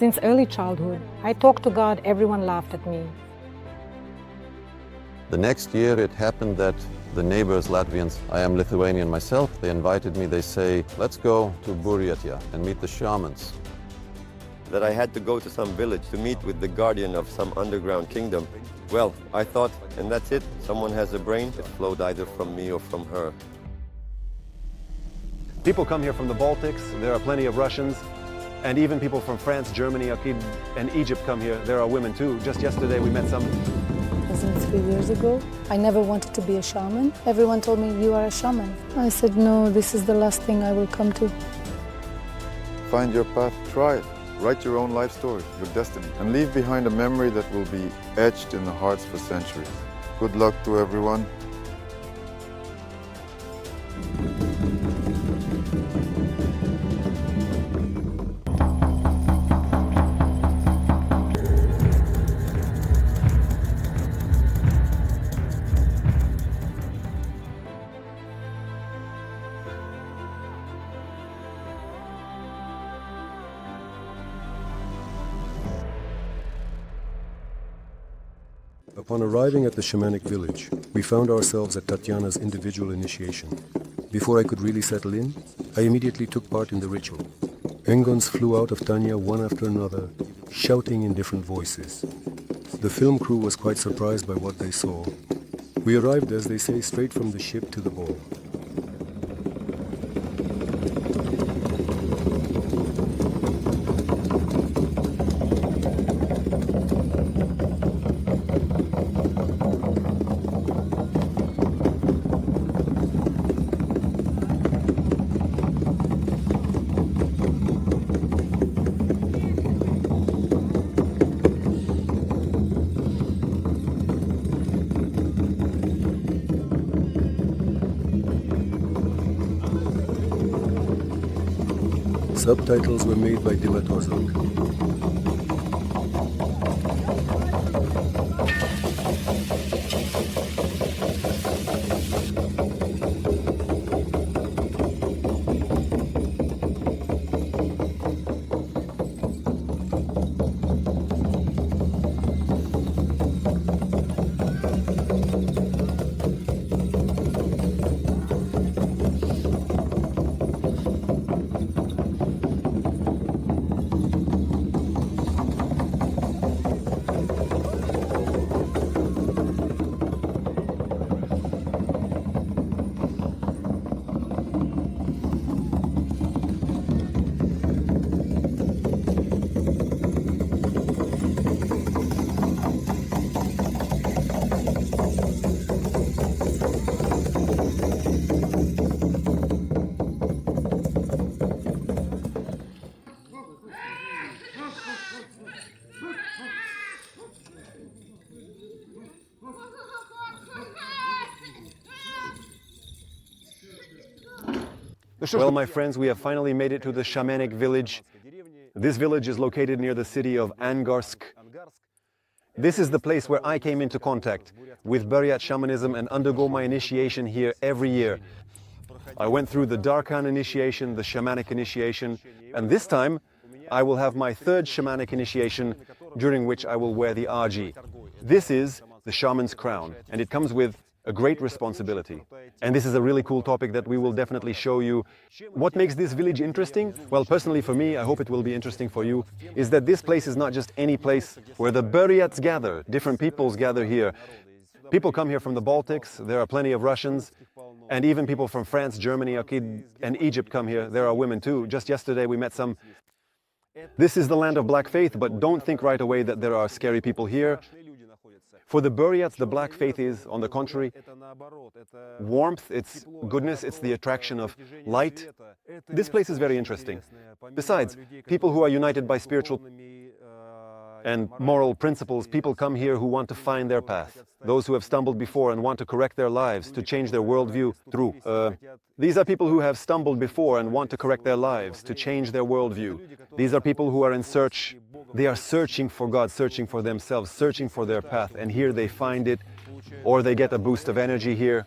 Since early childhood, I talked to God, everyone laughed at me. The next year it happened that the neighbors, Latvians, I am Lithuanian myself, they invited me, they say, let's go to Buryatia and meet the shamans. That I had to go to some village to meet with the guardian of some underground kingdom. Well, I thought, and that's it, someone has a brain, it flowed either from me or from her. People come here from the Baltics, there are plenty of Russians, and even people from France, Germany, and Egypt come here. There are women too. Just yesterday we met some. Wasn't 3 years ago. I never wanted to be a shaman. Everyone told me, you are a shaman. I said, no, this is the last thing I will come to. Find your path, try it. Write your own life story, your destiny, and leave behind a memory that will be etched in the hearts for centuries. Good luck to everyone. Upon arriving at the shamanic village, we found ourselves at Tatiana's individual initiation. Before I could really settle in, I immediately took part in the ritual. Engons flew out of Tanya one after another, shouting in different voices. The film crew was quite surprised by what they saw. We arrived, as they say, straight from the ship to the ball. Subtitles were made by Dima Tozak. Well, my friends, we have finally made it to the shamanic village. This village is located near the city of Angarsk. This is the place where I came into contact with Buryat shamanism and undergo my initiation here every year. I went through the Darkhan initiation, the shamanic initiation, and this time I will have my third shamanic initiation, during which I will wear the arji. This is the shaman's crown, and it comes with a great responsibility. And this is a really cool topic that we will definitely show you. What makes this village interesting? Well, personally for me, I hope it will be interesting for you, is that this place is not just any place where the Buryats gather, different peoples gather here. People come here from the Baltics, there are plenty of Russians, and even people from France, Germany, and Egypt come here. There are women too. Just yesterday we met some. This is the land of black faith, but don't think right away that there are scary people here. For the Buryats, the black faith is, on the contrary, warmth, it's goodness, it's the attraction of light. This place is very interesting. Besides, people who are united by spiritual and moral principles, people come here who want to find their path. Those who have stumbled before and want to correct their lives, to change their worldview through. These are people who have stumbled before and want to correct their lives, to change their worldview. These are people who are in search. They are searching for God, searching for themselves, searching for their path, and here they find it, or they get a boost of energy here.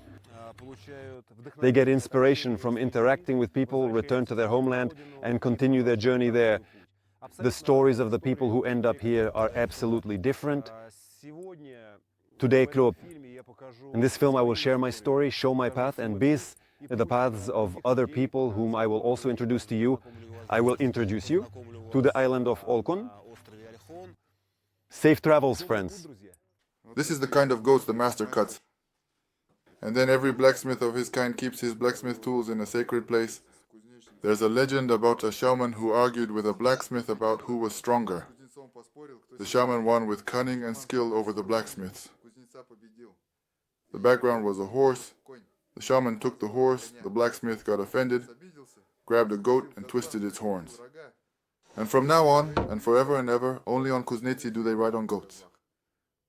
They get inspiration from interacting with people, return to their homeland, and continue their journey there. The stories of the people who end up here are absolutely different. Today, Klopp, in this film I will share my story, show my path, and these are the paths of other people whom I will also introduce to you. I will introduce you to the island of Olkun. Safe travels, friends. This is the kind of goats the master cuts. And then every blacksmith of his kind keeps his blacksmith tools in a sacred place. There's a legend about a shaman who argued with a blacksmith about who was stronger. The shaman won with cunning and skill over the blacksmiths. The background was a horse. The shaman took the horse, the blacksmith got offended, grabbed a goat and twisted its horns. And from now on, and forever and ever, only on Kuznetsi do they ride on goats.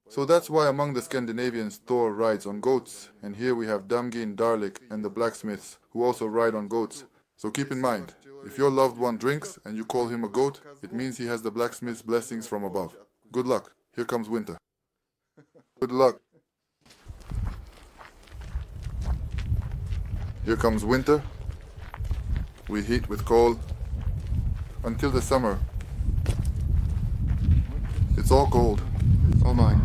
So that's why among the Scandinavians Thor rides on goats, and here we have Damgin, Darlik and the blacksmiths who also ride on goats. So keep in mind, if your loved one drinks and you call him a goat, it means he has the blacksmith's blessings from above. Good luck. Here comes winter. Good luck. Here comes winter. We heat with cold. Until the summer. It's all cold. All mine.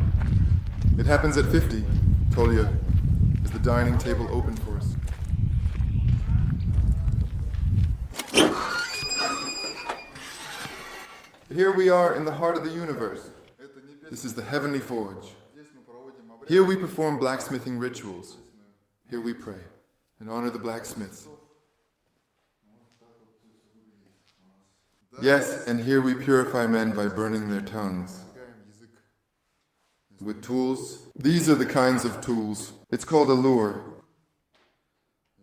It happens at 50. Tolia, is the dining table open for us? Here we are in the heart of the universe. This is the heavenly forge. Here we perform blacksmithing rituals. Here we pray and honor the blacksmiths. Yes, and here we purify men by burning their tongues. With tools, these are the kinds of tools. It's called a lure.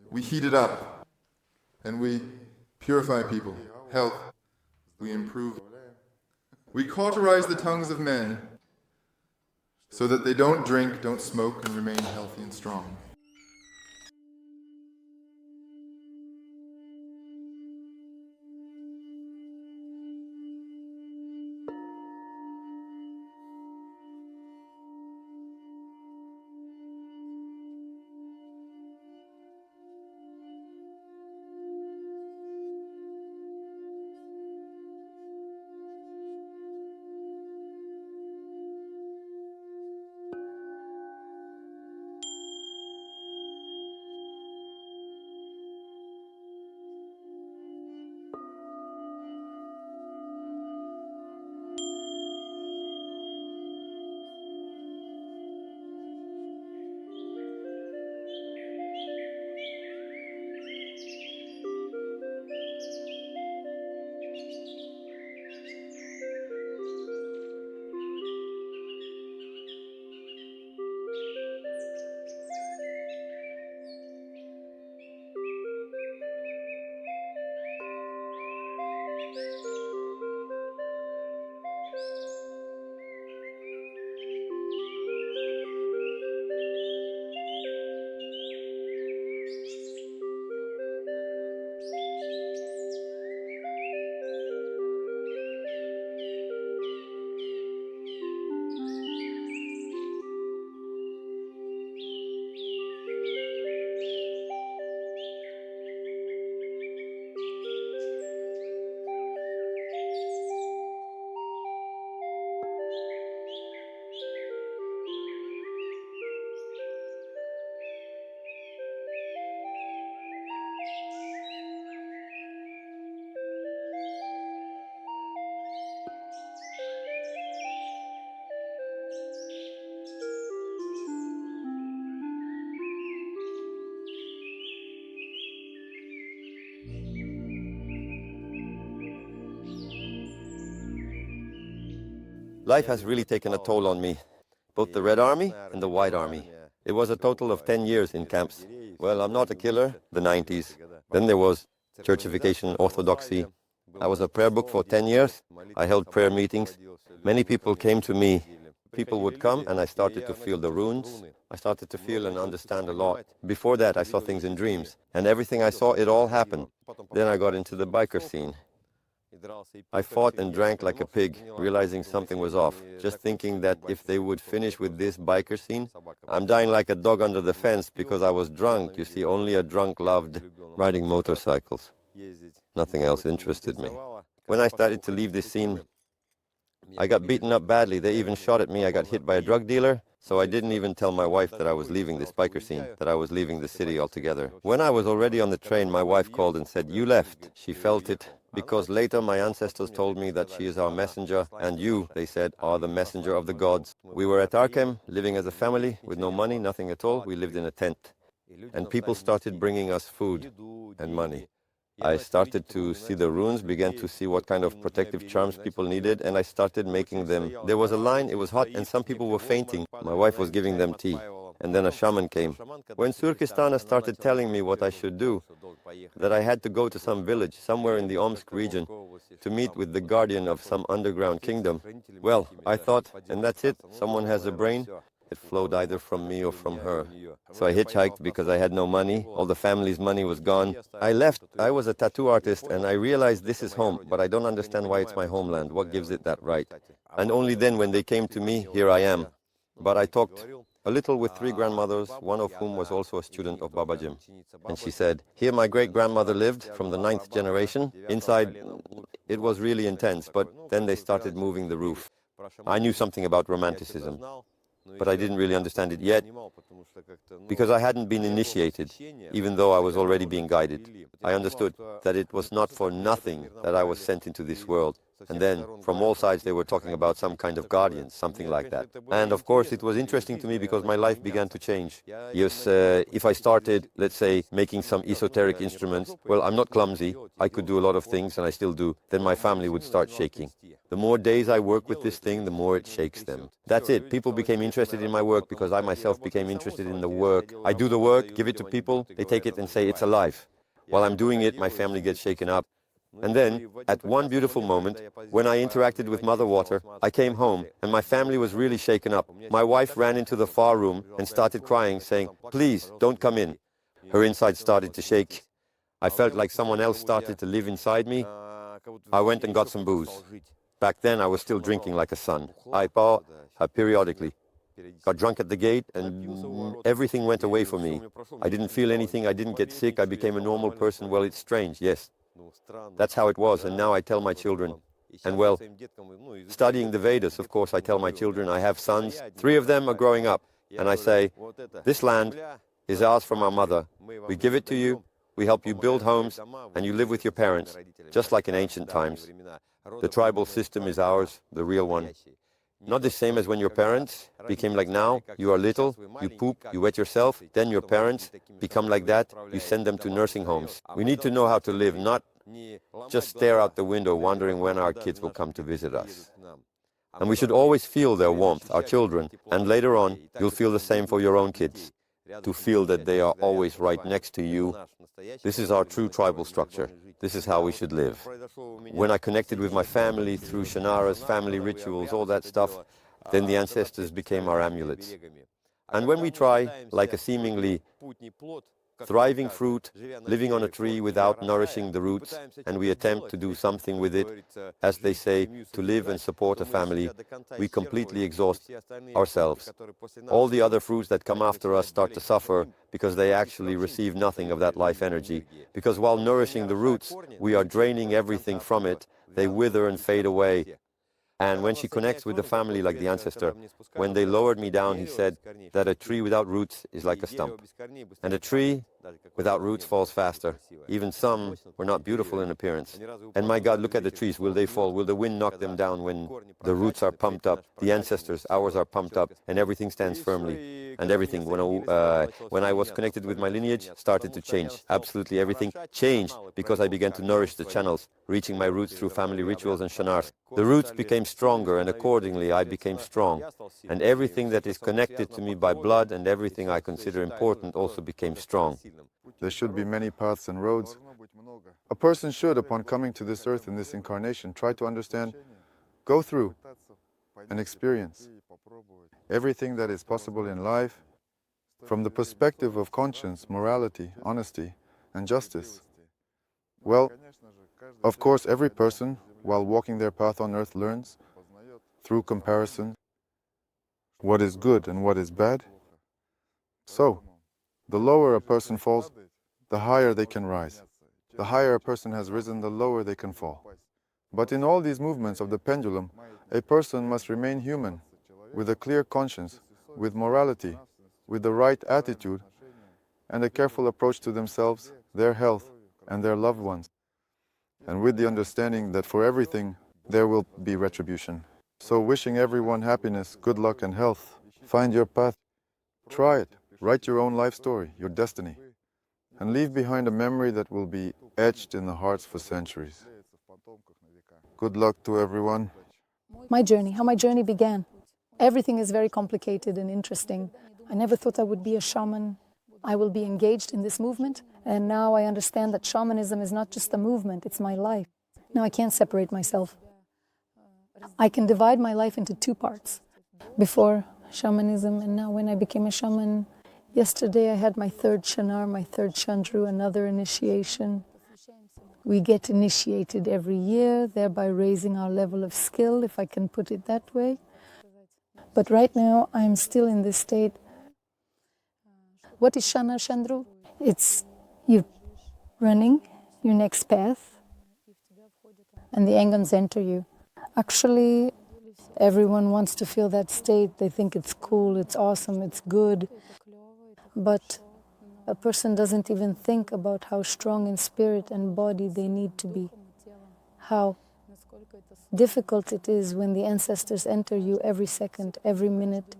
We heat it up, and we purify people, health, we improve. We cauterize the tongues of men so that they don't drink, don't smoke, and remain healthy and strong. Life has really taken a toll on me, both the Red Army and the White Army. It was a total of 10 years in camps. Well, I'm not a killer, the 90s. Then there was churchification, orthodoxy. I was a prayer book for 10 years. I held prayer meetings. Many people came to me. People would come and I started to feel the runes. I started to feel and understand a lot. Before that, I saw things in dreams. And everything I saw, it all happened. Then I got into the biker scene. I fought and drank like a pig, realizing something was off, just thinking that if they would finish with this biker scene, I'm dying like a dog under the fence because I was drunk. You see, only a drunk loved riding motorcycles. Nothing else interested me. When I started to leave this scene, I got beaten up badly. They even shot at me. I got hit by a drug dealer. So I didn't even tell my wife that I was leaving this biker scene, that I was leaving the city altogether. When I was already on the train, my wife called and said, "You left." She felt it, because later my ancestors told me that she is our messenger, and you, they said, are the messenger of the gods. We were at Arkham, living as a family, with no money, nothing at all. We lived in a tent. And people started bringing us food and money. I started to see the runes, began to see what kind of protective charms people needed, and I started making them. There was a line, it was hot, and some people were fainting. My wife was giving them tea, and then a shaman came. When Surkistana started telling me what I should do, that I had to go to some village, somewhere in the Omsk region, to meet with the guardian of some underground kingdom, well, I thought, and that's it, someone has a brain. It flowed either from me or from her. So I hitchhiked because I had no money. All the family's money was gone. I left. I was a tattoo artist, and I realized this is home, but I don't understand why it's my homeland. What gives it that right? And only then, when they came to me, here I am. But I talked a little with three grandmothers, one of whom was also a student of Babajim. And she said, "Here my great-grandmother lived from the 9th generation. Inside, it was really intense, but then they started moving the roof. I knew something about romanticism, but I didn't really understand it yet, because I hadn't been initiated, even though I was already being guided. I understood that it was not for nothing that I was sent into this world. And then, from all sides, they were talking about some kind of guardians, something like that. And of course, it was interesting to me because my life began to change. Yes, if I started, let's say, making some esoteric instruments, well, I'm not clumsy. I could do a lot of things, and I still do. Then my family would start shaking. The more days I work with this thing, the more it shakes them. That's it. People became interested in my work because I myself became interested in the work. I do the work, give it to people, they take it and say it's alive. While I'm doing it, my family gets shaken up. And then, at one beautiful moment, when I interacted with Mother Water, I came home, and my family was really shaken up. My wife ran into the far room and started crying, saying, "Please, don't come in." Her insides started to shake. I felt like someone else started to live inside me. I went and got some booze. Back then, I was still drinking like a son. I periodically got drunk at the gate, and everything went away for me. I didn't feel anything. I didn't get sick. I became a normal person. Well, it's strange, yes. That's how it was, and now I tell my children. And well, studying the Vedas, of course, I tell my children, I have sons. 3 of them are growing up, and I say, this land is ours from our mother. We give it to you, we help you build homes, and you live with your parents, just like in ancient times. The tribal system is ours, the real one. Not the same as when your parents became like now. You are little, you poop, you wet yourself, then your parents become like that, you send them to nursing homes. We need to know how to live, not just stare out the window wondering when our kids will come to visit us. And we should always feel their warmth, our children, and later on, you'll feel the same for your own kids, to feel that they are always right next to you. This is our true tribal structure. This is how we should live. When I connected with my family through shanaras, family rituals, all that stuff, then the ancestors became our amulets. And when we try, like a seemingly thriving fruit, living on a tree without nourishing the roots, and we attempt to do something with it, as they say, to live and support a family, we completely exhaust ourselves. All the other fruits that come after us start to suffer because they actually receive nothing of that life energy. Because while nourishing the roots, we are draining everything from it, they wither and fade away. And when she connects with the family like the ancestor, when they lowered me down, he said that a tree without roots is like a stump. And a tree without roots falls faster. Even some were not beautiful in appearance. And my God, look at the trees. Will they fall? Will the wind knock them down when the roots are pumped up? The ancestors, ours are pumped up, and everything stands firmly. And everything, when I was connected with my lineage, started to change. Absolutely everything changed because I began to nourish the channels, reaching my roots through family rituals and shanars. The roots became stronger, and accordingly I became strong. And everything that is connected to me by blood and everything I consider important also became strong. There should be many paths and roads. A person should, upon coming to this earth in this incarnation, try to understand, go through, and experience everything that is possible in life from the perspective of conscience, morality, honesty, and justice. Well, of course, every person, while walking their path on earth, learns, through comparison, what is good and what is bad. So, the lower a person falls, the higher they can rise. The higher a person has risen, the lower they can fall. But in all these movements of the pendulum, a person must remain human, with a clear conscience, with morality, with the right attitude, and a careful approach to themselves, their health, and their loved ones, and with the understanding that for everything there will be retribution. So wishing everyone happiness, good luck, and health. Find your path. Try it. Write your own life story, your destiny, and leave behind a memory that will be etched in the hearts for centuries. Good luck to everyone. My journey, how my journey began. Everything is very complicated and interesting. I never thought I would be a shaman. I will be engaged in this movement, and now I understand that shamanism is not just a movement, it's my life. Now I can't separate myself. I can divide my life into two parts. Before shamanism, and now when I became a shaman, yesterday I had my third shanar, my third chandru, another initiation. We get initiated every year, thereby raising our level of skill, if I can put it that way. But right now, I'm still in this state. What is shanar, chandru? It's you running your next path, and the Engans enter you. Actually, everyone wants to feel that state. They think it's cool, it's awesome, it's good. But a person doesn't even think about how strong in spirit and body they need to be. How difficult it is when the ancestors enter you every second, every minute.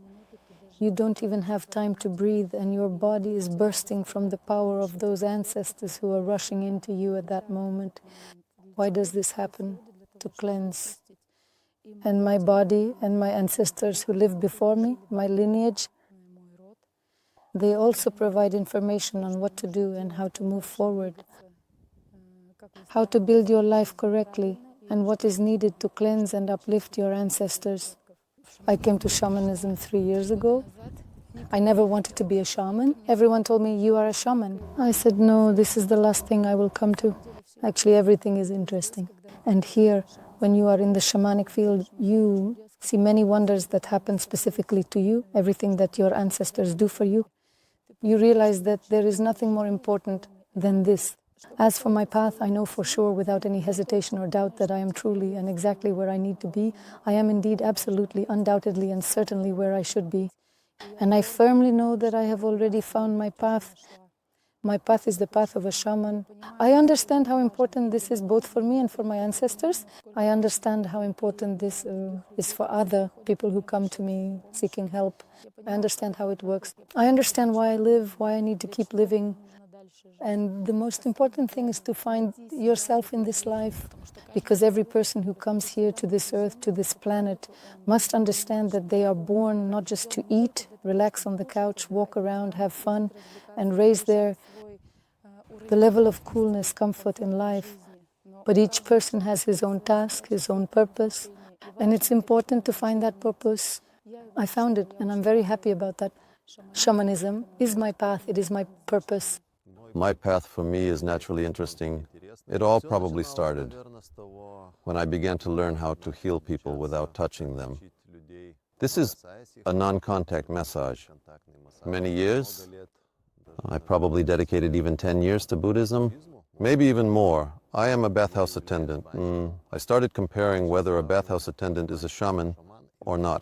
You don't even have time to breathe, and your body is bursting from the power of those ancestors who are rushing into you at that moment. Why does this happen? To cleanse. And my body and my ancestors who lived before me, my lineage, they also provide information on what to do and how to move forward, how to build your life correctly, and what is needed to cleanse and uplift your ancestors. I came to shamanism 3 years ago. I never wanted to be a shaman. Everyone told me, you are a shaman. I said, no, this is the last thing I will come to. Actually, everything is interesting. And here, when you are in the shamanic field, you see many wonders that happen specifically to you, everything that your ancestors do for you. You realize that there is nothing more important than this. As for my path, I know for sure, without any hesitation or doubt, that I am truly and exactly where I need to be. I am indeed absolutely, undoubtedly, and certainly where I should be. And I firmly know that I have already found my path. My path is the path of a shaman. I understand how important this is both for me and for my ancestors. I understand how important this is for other people who come to me seeking help. I understand how it works. I understand why I live, why I need to keep living. And the most important thing is to find yourself in this life, because every person who comes here to this earth, to this planet, must understand that they are born not just to eat, relax on the couch, walk around, have fun, and raise the level of coolness, comfort in life. But each person has his own task, his own purpose, and it's important to find that purpose. I found it, and I'm very happy about that. Shamanism is my path, it is my purpose. My path for me is naturally interesting. It all probably started when I began to learn how to heal people without touching them. This is a non-contact massage. Many years, I probably dedicated even 10 years to Buddhism, maybe even more. I am a bathhouse attendant. I started comparing whether a bathhouse attendant is a shaman or not.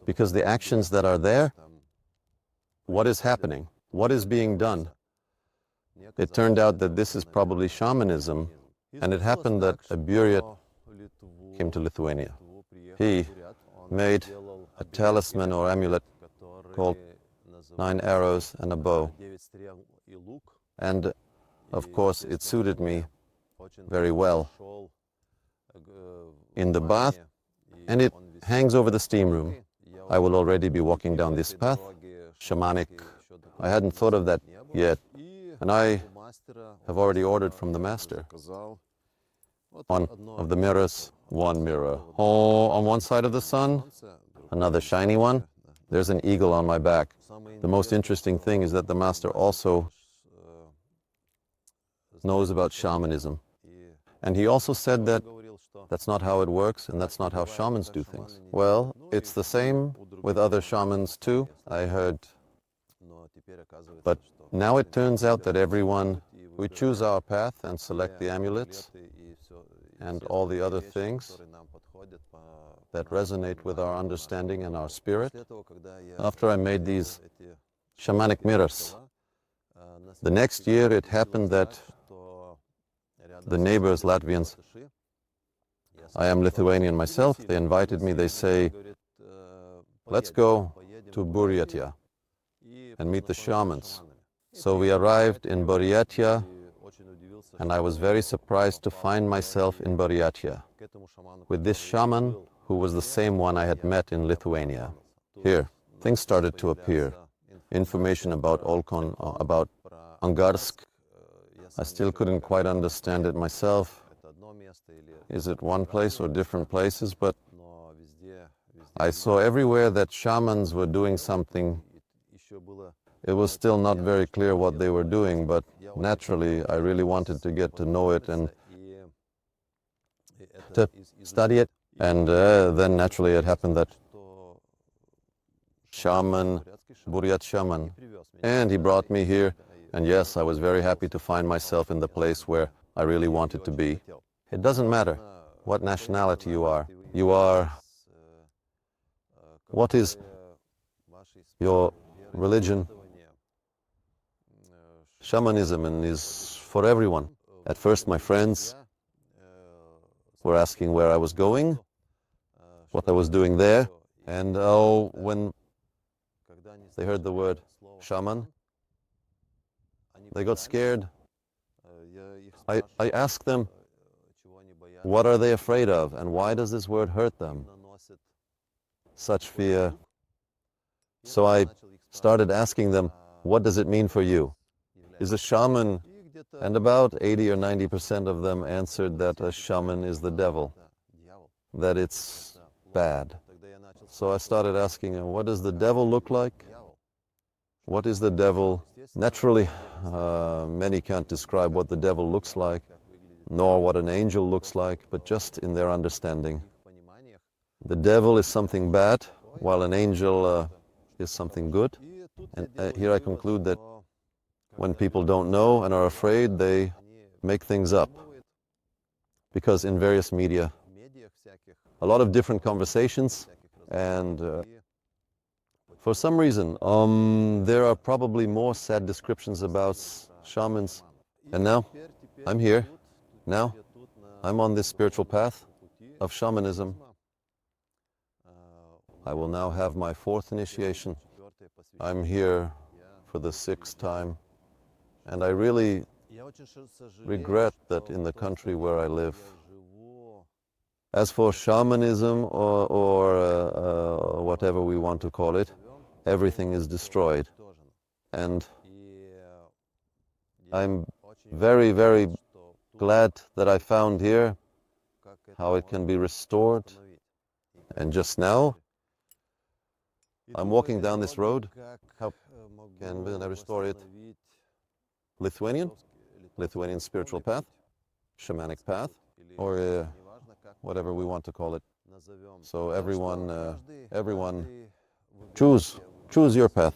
Because the actions that are there, what is happening? What is being done? It turned out that this is probably shamanism, and it happened that a buryat came to Lithuania. He made a talisman or amulet called 9 arrows and a bow. And of course it suited me very well in the bath, and it hangs over the steam room. I will already be walking down this path, shamanic. I hadn't thought of that yet, and I have already ordered from the master. One of the mirrors, one mirror. Oh, on one side of the sun, another shiny one. There's an eagle on my back. The most interesting thing is that the master also knows about shamanism. And he also said that that's not how it works, and that's not how shamans do things. Well, it's the same with other shamans too, I heard. But now it turns out that everyone, we choose our path and select the amulets, and all the other things that resonate with our understanding and our spirit. After I made these shamanic mirrors, the next year it happened that the neighbors, Latvians, I am Lithuanian myself, they invited me, they say, let's go to Buryatia and meet the shamans. So we arrived in Buryatia, and I was very surprised to find myself in Buryatia with this shaman who was the same one I had met in Lithuania. Here, things started to appear. Information about Olkon, about Angarsk. I still couldn't quite understand it myself. Is it one place or different places? But I saw everywhere that shamans were doing something. It was still not very clear what they were doing, but naturally I really wanted to get to know it and to study it. And then naturally it happened that shaman, Buryat shaman, and he brought me here. And yes, I was very happy to find myself in the place where I really wanted to be. It doesn't matter what nationality you are. What is your religion? Shamanism is for everyone. At first my friends were asking where I was going, what I was doing there, and when they heard the word shaman, they got scared. I asked them, what are they afraid of, and why does this word hurt them? Such fear. So I started asking them, what does it mean for you? Is a shaman, and about 80 or 90% of them answered that a shaman is the devil, that it's bad. So I started asking them, what does the devil look like? What is the devil? Naturally, many can't describe what the devil looks like, nor what an angel looks like, but just in their understanding. The devil is something bad, while an angel is something good. And here I conclude that when people don't know and are afraid, they make things up. Because in various media, a lot of different conversations, and for some reason, there are probably more sad descriptions about shamans. And now, I'm here. Now, I'm on this spiritual path of shamanism. I will now have my 4th initiation. I'm here for the 6th time. And I really regret that in the country where I live, as for shamanism or whatever we want to call it, everything is destroyed. And I'm very, very glad that I found here how it can be restored. And just now, I'm walking down this road. How can I restore it? Lithuanian spiritual path, shamanic path, or whatever we want to call it. So everyone, choose your path.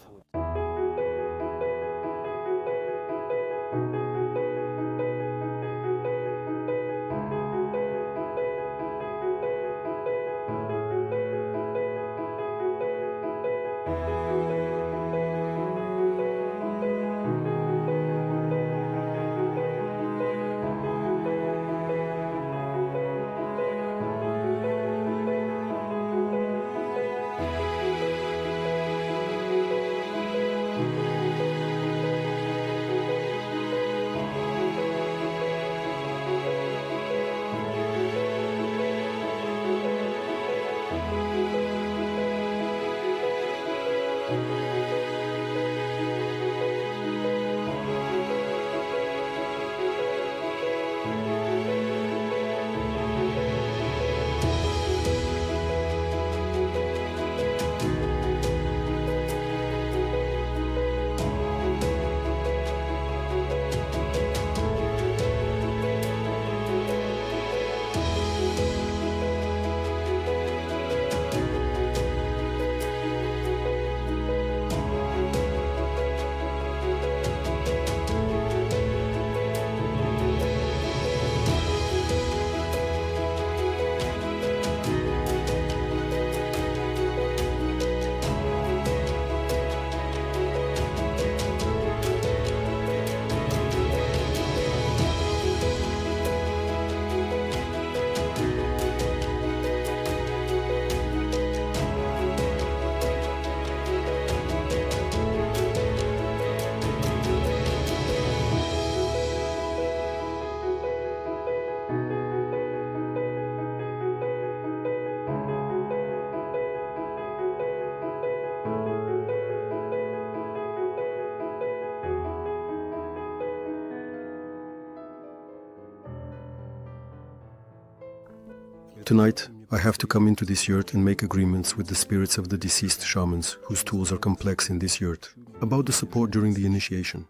Tonight, I have to come into this yurt and make agreements with the spirits of the deceased shamans, whose tools are complex in this yurt, about the support during the initiation.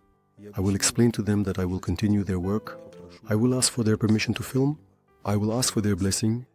I will explain to them that I will continue their work. I will ask for their permission to film. I will ask for their blessing.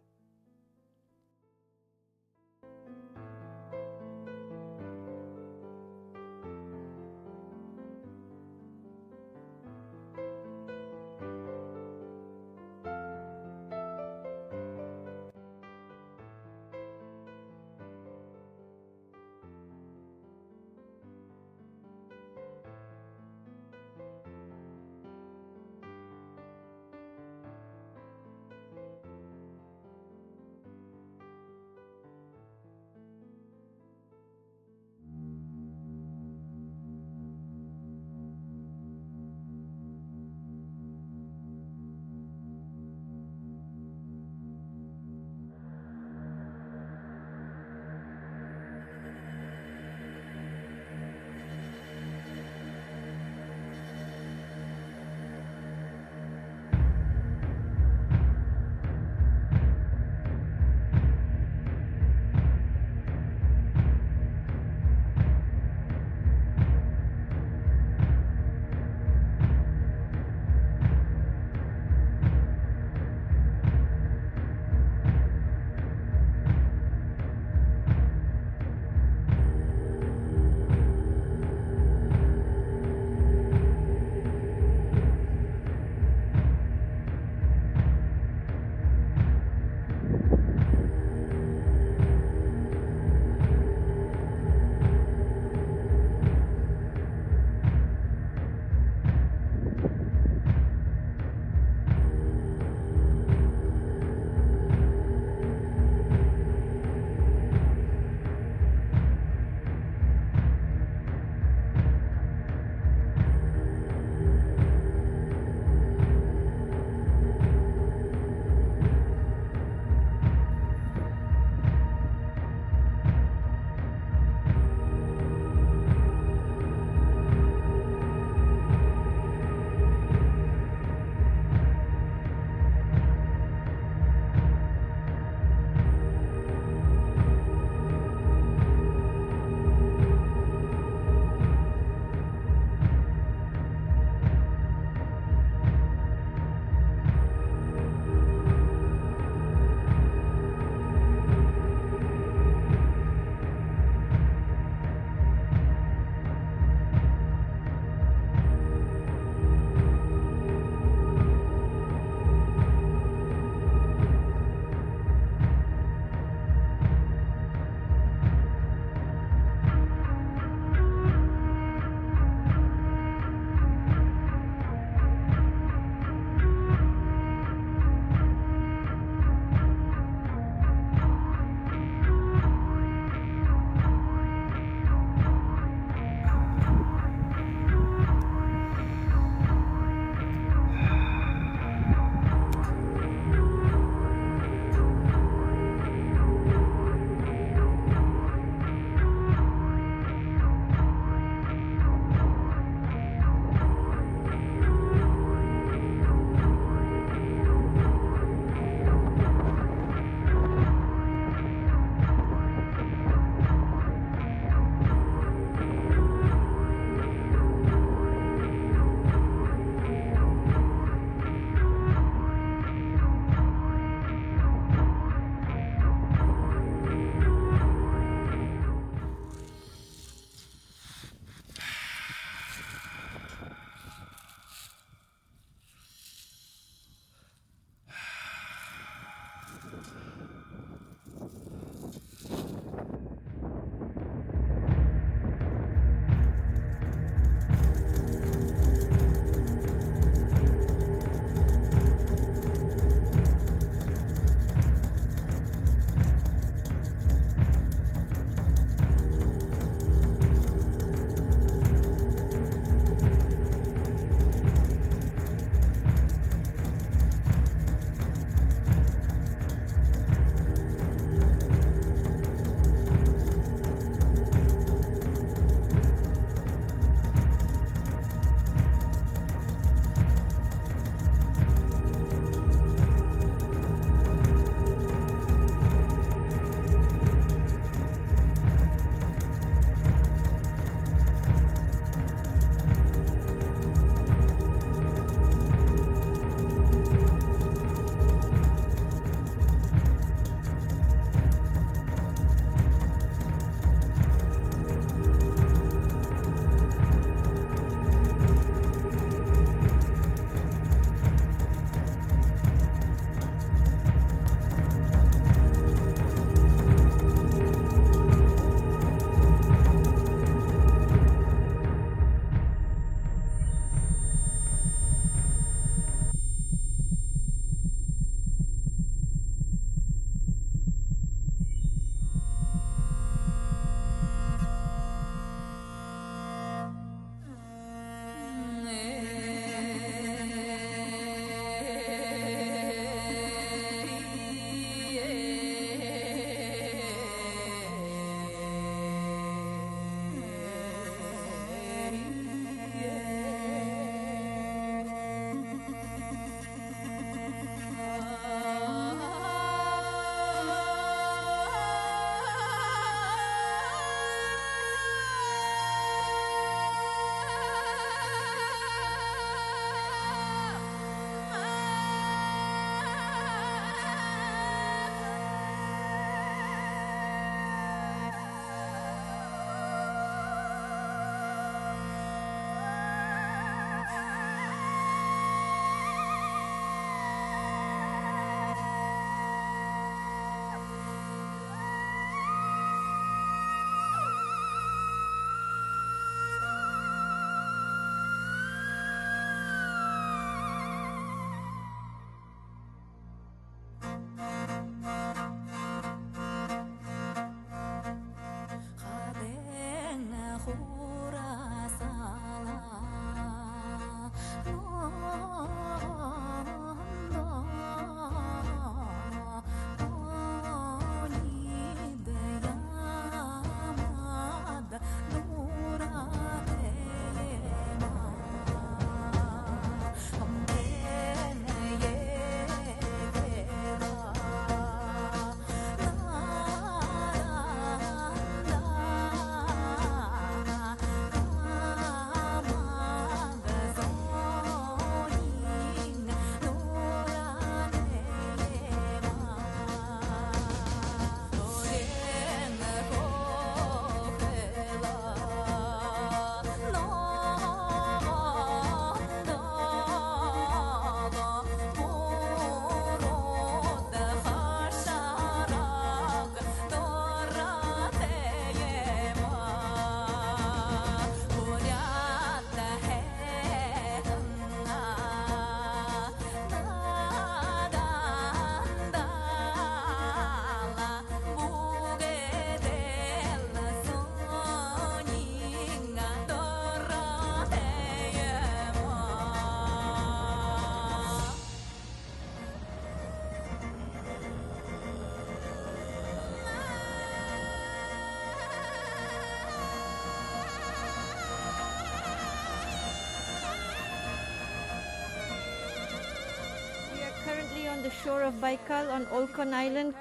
shore of Baikal on Olkhon Island.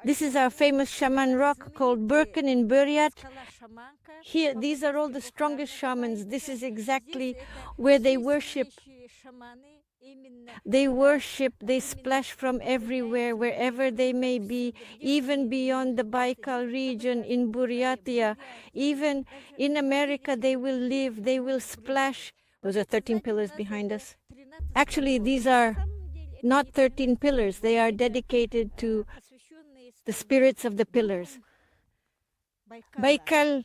This is our famous shaman rock called Birken in Buryat. Here, these are all the strongest shamans. This is exactly where they worship. They worship, they splash from everywhere, wherever they may be, even beyond the Baikal region in Buryatia. Even in America, they will live, they will splash. Those are 13 pillars behind us. Actually, these are not 13 pillars. They are dedicated to the spirits of the pillars. Baikal,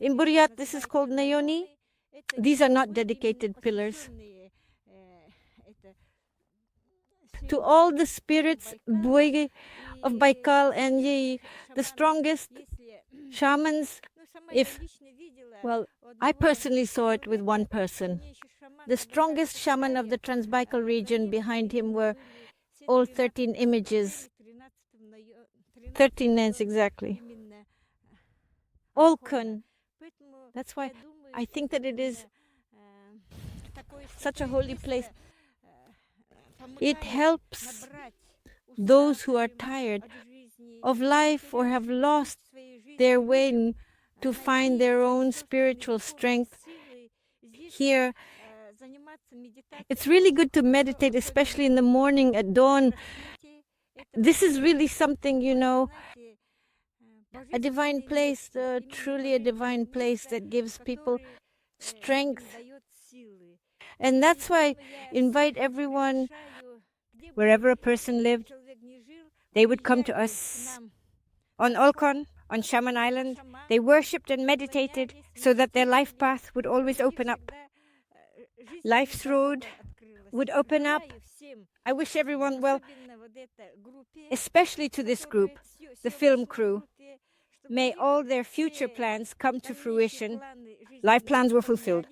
in Buryat, this is called Nayoni. These are not dedicated pillars. To all the spirits of Baikal and the strongest shamans, I personally saw it with one person. The strongest shaman of the Transbaikal region, behind him were all 13 images. 13 names exactly. Olkhon. That's why I think that it is such a holy place. It helps those who are tired of life or have lost their way to find their own spiritual strength. Here, it's really good to meditate, especially in the morning at dawn. This is really something, a divine place, truly a divine place that gives people strength. And that's why I invite everyone, wherever a person lived, they would come to us on Olkhon, on Shaman Island. They worshipped and meditated so that their life path would always open up. Life's road would open up. I wish everyone well, especially to this group, the film crew. May all their future plans come to fruition. Life plans were fulfilled.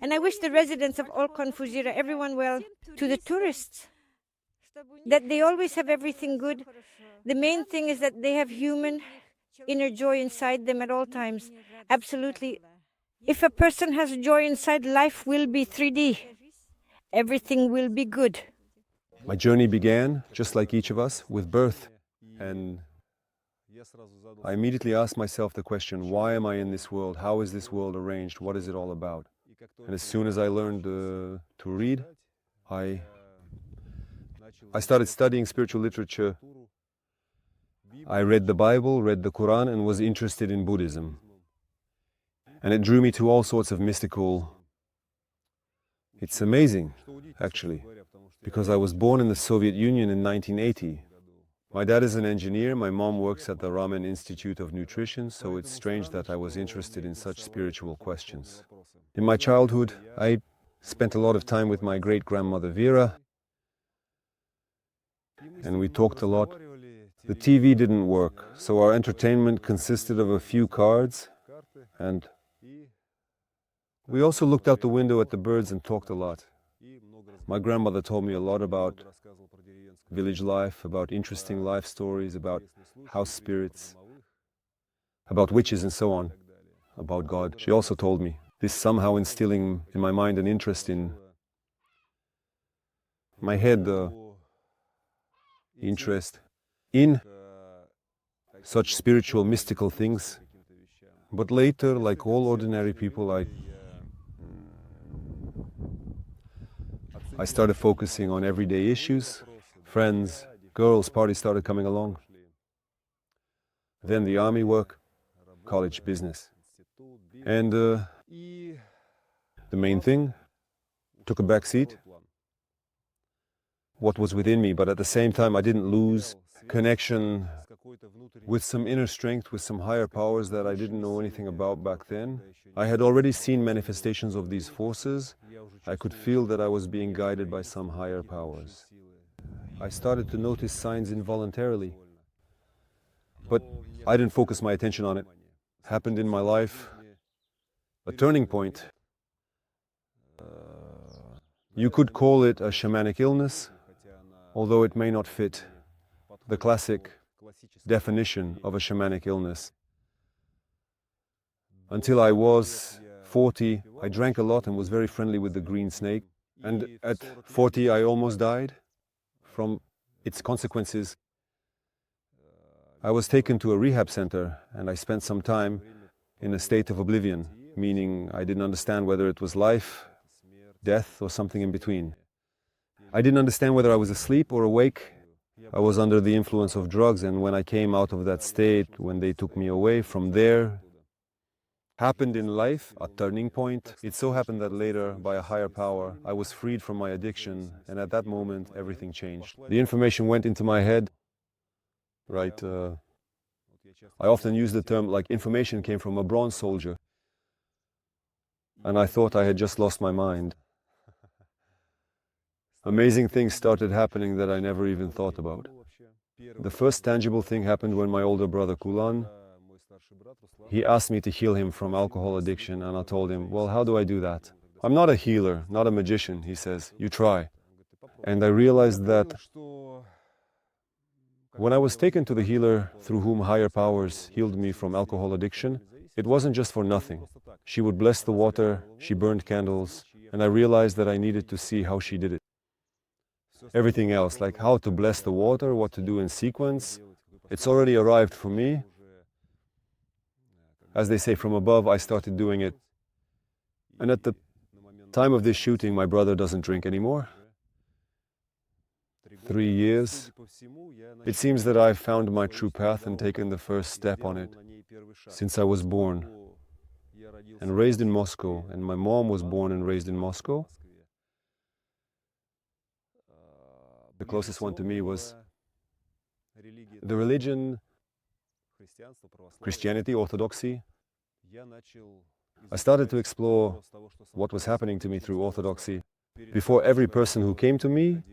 And I wish the residents of Olkhon, Fujira, everyone well, to the tourists, that they always have everything good. The main thing is that they have human inner joy inside them at all times. Absolutely. If a person has joy inside, life will be 3D. Everything will be good. My journey began, just like each of us, with birth. And I immediately asked myself the question, why am I in this world? How is this world arranged? What is it all about? And as soon as I learned to read, I started studying spiritual literature. I read the Bible, read the Quran, and was interested in Buddhism. And it drew me to all sorts of mystical... It's amazing, actually, because I was born in the Soviet Union in 1980. My dad is an engineer, my mom works at the Raman Institute of Nutrition, so it's strange that I was interested in such spiritual questions. In my childhood, I spent a lot of time with my great-grandmother Vera, and we talked a lot. The TV didn't work, so our entertainment consisted of a few cards, and we also looked out the window at the birds and talked a lot. My grandmother told me a lot about village life, about interesting life stories, about house spirits, about witches and so on, about God. She also told me, this somehow instilling in my mind an interest in my head, interest in such spiritual, mystical things. But later, like all ordinary people, I started focusing on everyday issues. Friends, girls, parties started coming along. Then the army work, college, business. And the main thing took a back seat. What was within me, but at the same time I didn't lose connection with some inner strength, with some higher powers that I didn't know anything about back then. I had already seen manifestations of these forces. I could feel that I was being guided by some higher powers. I started to notice signs involuntarily, but I didn't focus my attention on it. It happened in my life, a turning point. You could call it a shamanic illness, although it may not fit the classic definition of a shamanic illness. Until I was 40, I drank a lot and was very friendly with the green snake. And at 40, I almost died from its consequences. I was taken to a rehab center and I spent some time in a state of oblivion, meaning I didn't understand whether it was life, death, or something in between. I didn't understand whether I was asleep or awake. I was under the influence of drugs, and when I came out of that state, when they took me away from there, happened in life, a turning point. It so happened that later, by a higher power, I was freed from my addiction, and at that moment, everything changed. The information went into my head, right? I often use the term like information came from a bronze soldier, and I thought I had just lost my mind. Amazing things started happening that I never even thought about. The first tangible thing happened when my older brother Kulan, he asked me to heal him from alcohol addiction, and I told him, well, how do I do that? I'm not a healer, not a magician, he says, you try. And I realized that when I was taken to the healer through whom higher powers healed me from alcohol addiction, it wasn't just for nothing. She would bless the water, she burned candles, and I realized that I needed to see how she did it. Everything else, like how to bless the water, what to do in sequence, it's already arrived for me. As they say, from above, I started doing it. And at the time of this shooting, my brother doesn't drink anymore. 3 years. It seems that I've found my true path and taken the first step on it since I was born and raised in Moscow, and my mom was born and raised in Moscow. The closest one to me was the religion, Christianity, Orthodoxy. I started to explore what was happening to me through Orthodoxy. Before every person who came to me,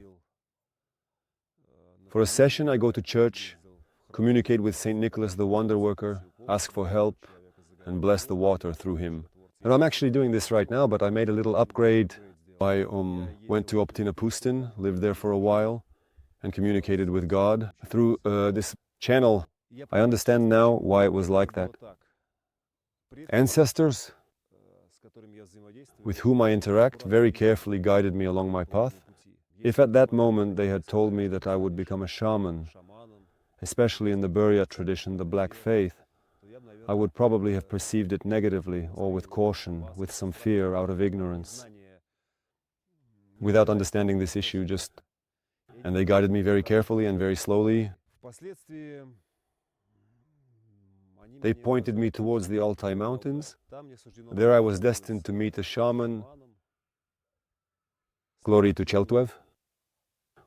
for a session, I go to church, communicate with St. Nicholas the Wonder Worker, ask for help, and bless the water through him. And I'm actually doing this right now, but I made a little upgrade. I went to Optina Pustin, lived there for a while, and communicated with God through this channel. I understand now why it was like that. Ancestors with whom I interact very carefully guided me along my path. If at that moment they had told me that I would become a shaman, especially in the Buryat tradition, the black faith, I would probably have perceived it negatively or with caution, with some fear out of ignorance, without understanding this issue, and they guided me very carefully and very slowly. They pointed me towards the Altai Mountains. There I was destined to meet a shaman, glory to Cheltuev,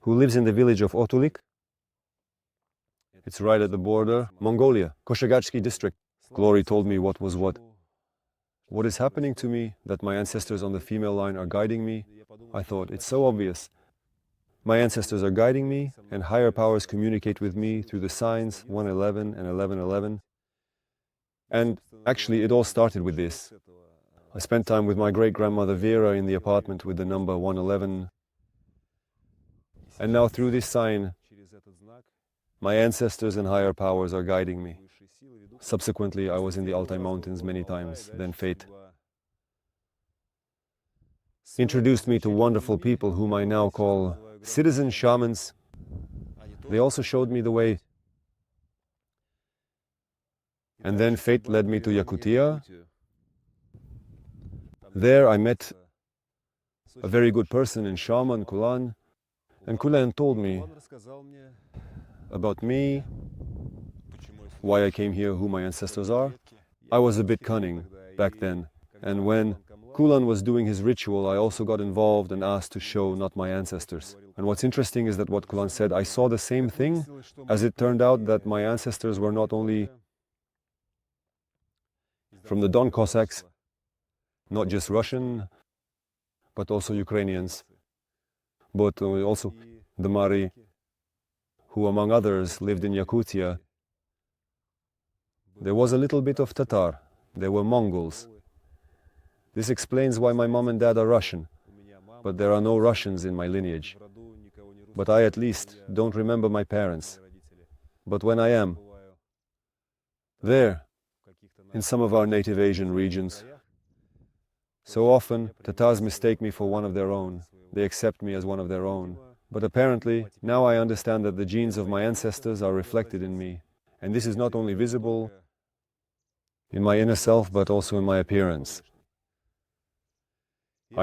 who lives in the village of Otulik. It's right at the border, Mongolia, Koshagatsky district. Glory told me what was what. What is happening to me, that my ancestors on the female line are guiding me, I thought, it's so obvious. My ancestors are guiding me, and higher powers communicate with me through the signs 111 and 1111. And actually, it all started with this. I spent time with my great-grandmother Vera in the apartment with the number 111. And now through this sign, my ancestors and higher powers are guiding me. Subsequently, I was in the Altai Mountains many times. Then fate introduced me to wonderful people whom I now call citizen shamans. They also showed me the way. And then fate led me to Yakutia. There I met a very good person in Shaman, Kulan. And Kulan told me about me, why I came here, who my ancestors are. I was a bit cunning back then. And when Kulan was doing his ritual, I also got involved and asked to show not my ancestors. And what's interesting is that what Kulan said, I saw the same thing, as it turned out that my ancestors were not only from the Don Cossacks, not just Russian, but also Ukrainians, but also the Mari, who among others lived in Yakutia. There was a little bit of Tatar, there were Mongols. This explains why my mom and dad are Russian, but there are no Russians in my lineage. But I at least don't remember my parents. But when I am there, in some of our native Asian regions, so often Tatars mistake me for one of their own. they accept me as one of their own. But apparently, now I understand that the genes of my ancestors are reflected in me. And this is not only visible in my inner self, but also in my appearance.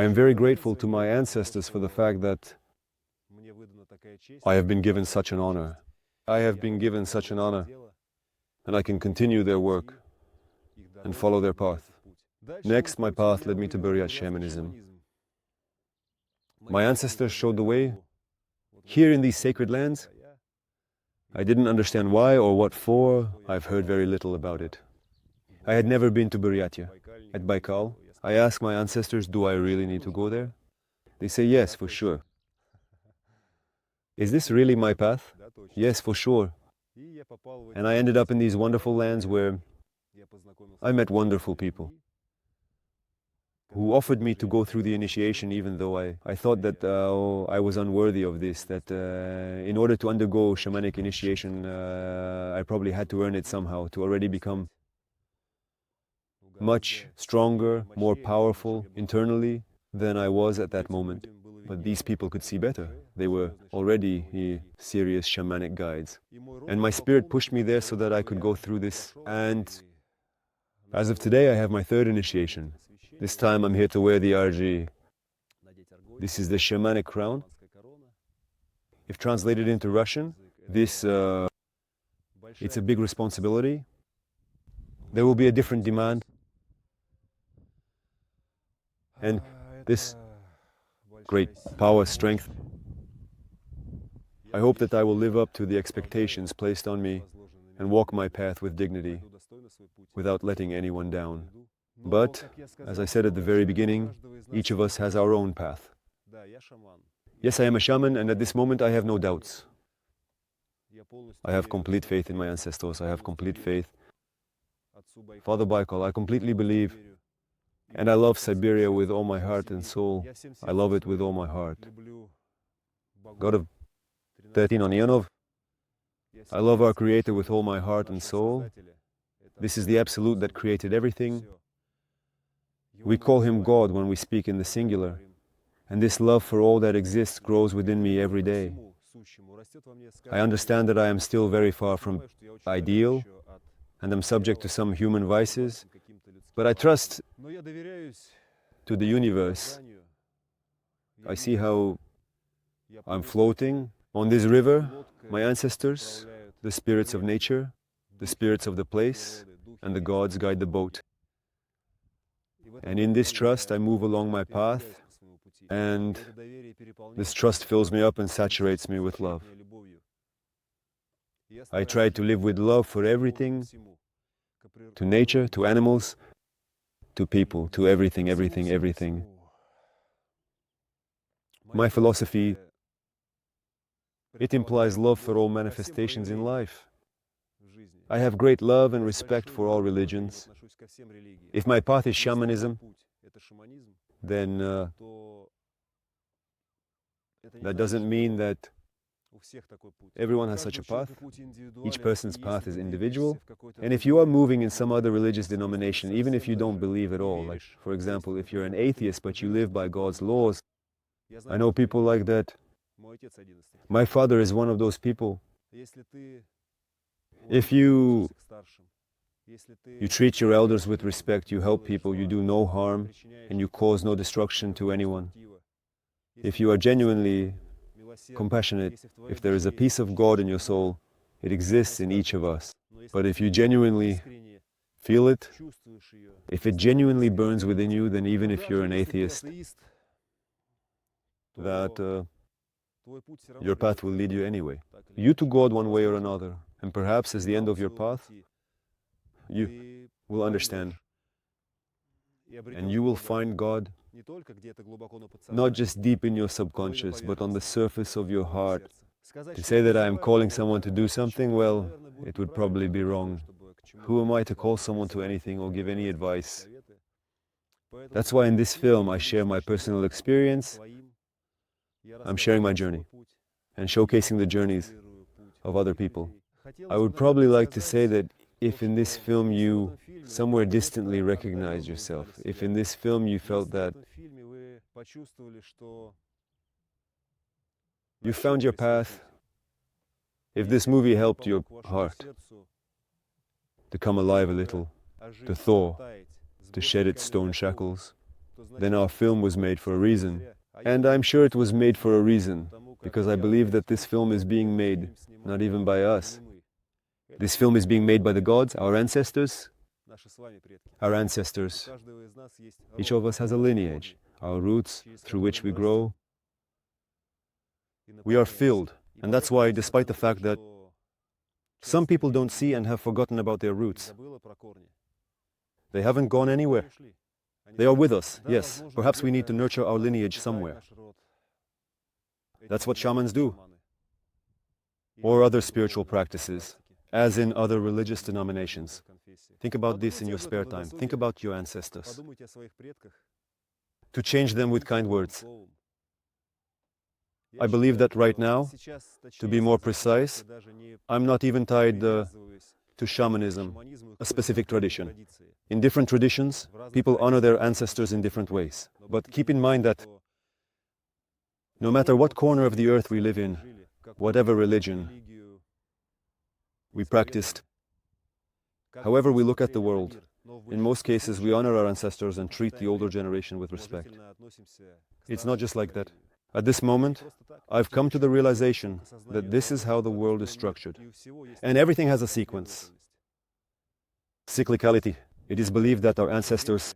I am very grateful to my ancestors for the fact that I have been given such an honor. I have been given such an honor, and I can continue their work and follow their path. Next, my path led me to Buryat Shamanism. My ancestors showed the way. Here in these sacred lands, I didn't understand why or what for. I've heard very little about it. I had never been to Buryatia. At Baikal, I asked my ancestors, do I really need to go there? They say, yes, for sure. Is this really my path? Yes, for sure. And I ended up in these wonderful lands where I met wonderful people who offered me to go through the initiation, even though I thought that I was unworthy of this, that in order to undergo shamanic initiation, I probably had to earn it somehow, to already become much stronger, more powerful internally than I was at that moment. But these people could see better. They were already serious shamanic guides. And my spirit pushed me there so that I could go through this. And as of today, I have my third initiation. This time I'm here to wear the RG. This is the shamanic crown. If translated into Russian, it's a big responsibility. There will be a different demand. And this great power, strength, I hope that I will live up to the expectations placed on me and walk my path with dignity, without letting anyone down. But, as I said at the very beginning, each of us has our own path. Yes, I am a shaman, and at this moment I have no doubts. I have complete faith in my ancestors. I have complete faith. Father Baikal, I completely believe. And I love Siberia with all my heart and soul. I love it with all my heart. God of 13 Onionov, I love our Creator with all my heart and soul. This is the Absolute that created everything. We call Him God when we speak in the singular. And this love for all that exists grows within me every day. I understand that I am still very far from ideal, and I'm subject to some human vices, but I trust to the universe. I see how I'm floating on this river. My ancestors, the spirits of nature, the spirits of the place, and the gods guide the boat. And in this trust, I move along my path, and this trust fills me up and saturates me with love. I try to live with love for everything, to nature, to animals, to people, to everything, everything, everything. My philosophy, it implies love for all manifestations in life. I have great love and respect for all religions. If my path is shamanism, then that doesn't mean that everyone has such a path. Each person's path is individual. And if you are moving in some other religious denomination, even if you don't believe at all, like, for example, if you're an atheist but you live by God's laws, I know people like that. My father is one of those people. If you treat your elders with respect, you help people, you do no harm, and you cause no destruction to anyone. If you are genuinely compassionate, if there is a piece of God in your soul, it exists in each of us. But if you genuinely feel it, if it genuinely burns within you, then even if you're an atheist, that your path will lead you anyway. You to God one way or another. And perhaps as the end of your path, you will understand. And you will find God not just deep in your subconscious, but on the surface of your heart. To say that I am calling someone to do something, well, it would probably be wrong. Who am I to call someone to anything or give any advice? That's why in this film I share my personal experience. I'm sharing my journey and showcasing the journeys of other people. I would probably like to say that if in this film you somewhere distantly recognize yourself, if in this film you felt that You found your path. If this movie helped your heart to come alive a little, to thaw, to shed its stone shackles, then our film was made for a reason. And I'm sure it was made for a reason, because I believe that this film is being made not even by us. This film is being made by the gods, our ancestors. Our ancestors. Each of us has a lineage, our roots through which we grow. We are filled, and that's why, despite the fact that some people don't see and have forgotten about their roots, they haven't gone anywhere. They are with us, yes. Perhaps we need to nurture our lineage somewhere. That's what shamans do. Or other spiritual practices, as in other religious denominations. Think about this in your spare time. Think about your ancestors. To change them with kind words. I believe that right now, to be more precise, I'm not even tied to shamanism, a specific tradition. In different traditions, people honor their ancestors in different ways. But keep in mind that no matter what corner of the earth we live in, whatever religion we practiced, however we look at the world, in most cases we honor our ancestors and treat the older generation with respect. It's not just like that. At this moment, I've come to the realization that this is how the world is structured. And everything has a sequence. Cyclicality. It is believed that our ancestors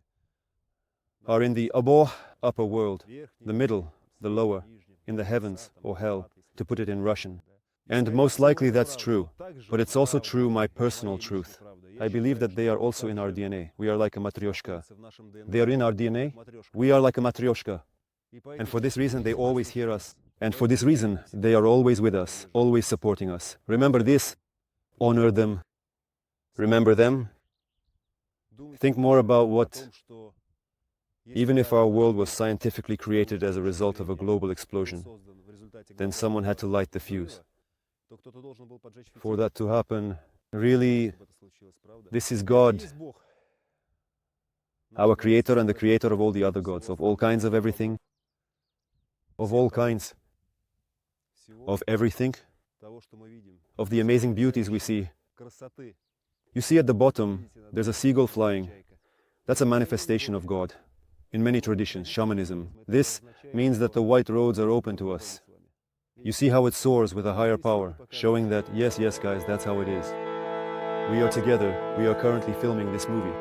are in the abor, upper world, the middle, the lower, in the heavens or hell, to put it in Russian. And most likely that's true, but it's also true my personal truth. I believe that they are also in our DNA. We are like a matryoshka. They are in our DNA. We are like a matryoshka. And for this reason, they always hear us. And for this reason, they are always with us, always supporting us. Remember this. Honor them. Remember them. Think more about what, even if our world was scientifically created as a result of a global explosion, then someone had to light the fuse. For that to happen, really, this is God, our creator and the creator of all the other gods, of all kinds of everything, of all kinds, of everything, of the amazing beauties we see. You see at the bottom, there's a seagull flying. That's a manifestation of God. In many traditions, shamanism, this means that the white roads are open to us. You see how it soars with a higher power, showing that, yes, guys, that's how it is. We are together. We are currently filming this movie.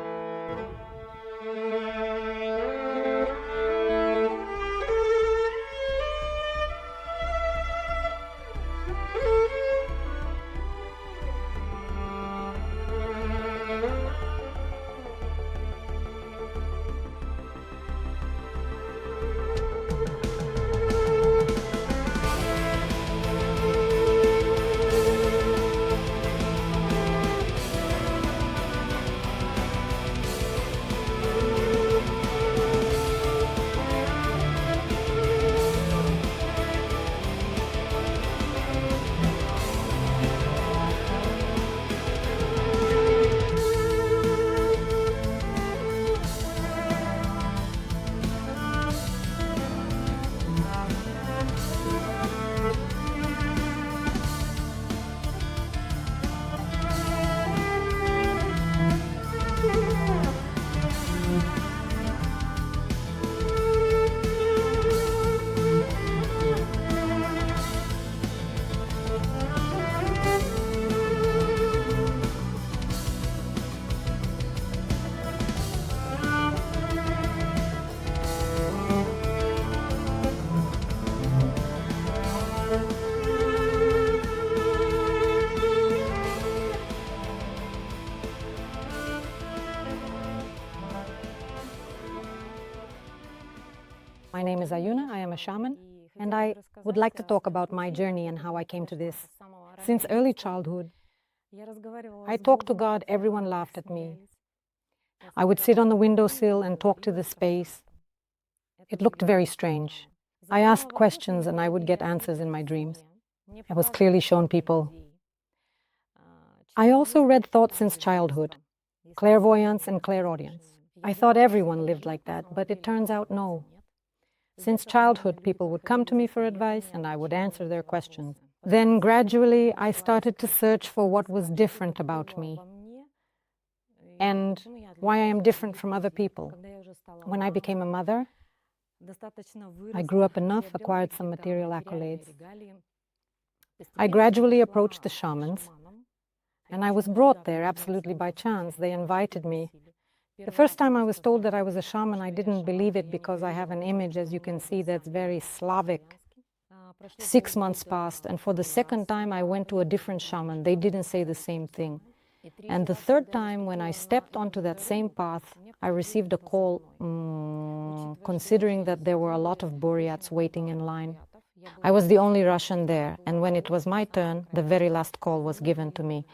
My name is Ayuna, I am a shaman, and I would like to talk about my journey and how I came to this. Since early childhood, I talked to God, everyone laughed at me. I would sit on the windowsill and talk to the space. It looked very strange. I asked questions and I would get answers in my dreams. I was clearly shown people. I also read thoughts since childhood, clairvoyance and clairaudience. I thought everyone lived like that, but it turns out no. Since childhood, people would come to me for advice and I would answer their questions. Then gradually I started to search for what was different about me and why I am different from other people. When I became a mother, I grew up enough, acquired some material accolades. I gradually approached the shamans, and I was brought there absolutely by chance. They invited me. The first time I was told that I was a shaman, I didn't believe it because I have an image, as you can see, that's very Slavic. 6 months passed, and for the second time I went to a different shaman. They didn't say the same thing. And the third time, when I stepped onto that same path, I received a call, considering that there were a lot of Buryats waiting in line. I was the only Russian there, and when it was my turn, the very last call was given to me.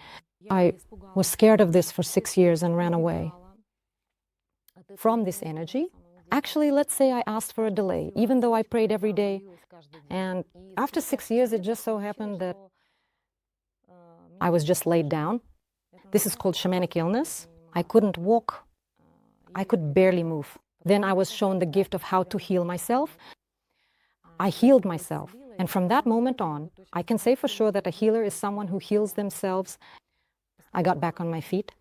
I was scared of this for 6 years and ran away. From this energy, actually, let's say I asked for a delay, even though I prayed every day. And after 6 years, it just so happened that I was just laid down. This is called shamanic illness. I couldn't walk. I could barely move. Then I was shown the gift of how to heal myself. I healed myself. And from that moment on, I can say for sure that a healer is someone who heals themselves. I got back on my feet.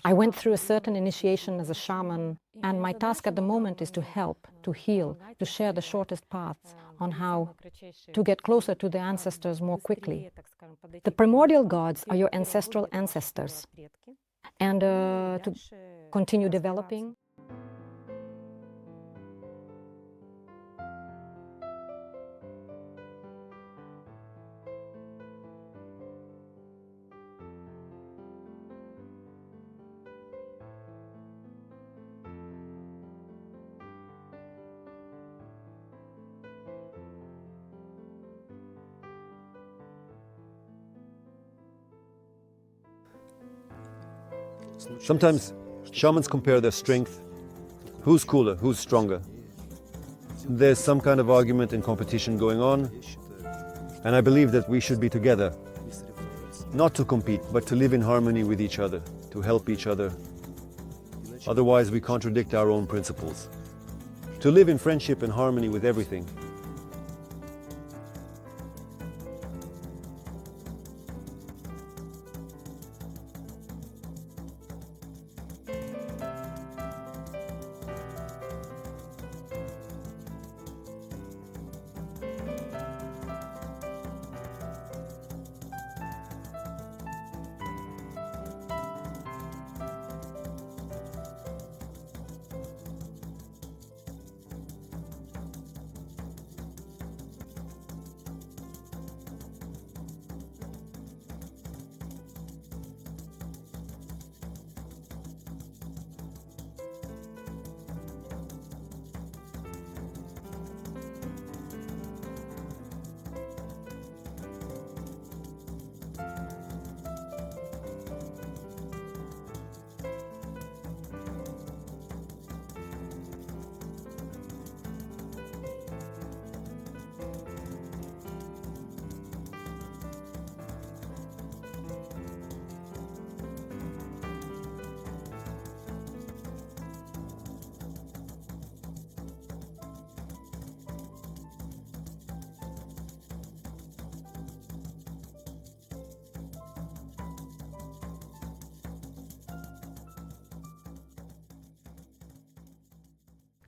I went through a certain initiation as a shaman, and my task at the moment is to help, to heal, to share the shortest paths on how to get closer to the ancestors more quickly. The primordial gods are your ancestral ancestors. And to continue developing. Sometimes shamans compare their strength. Who's cooler? Who's stronger? There's some kind of argument and competition going on, and I believe that we should be together, not to compete, but to live in harmony with each other, to help each other. Otherwise, we contradict our own principles. To live in friendship and harmony with everything.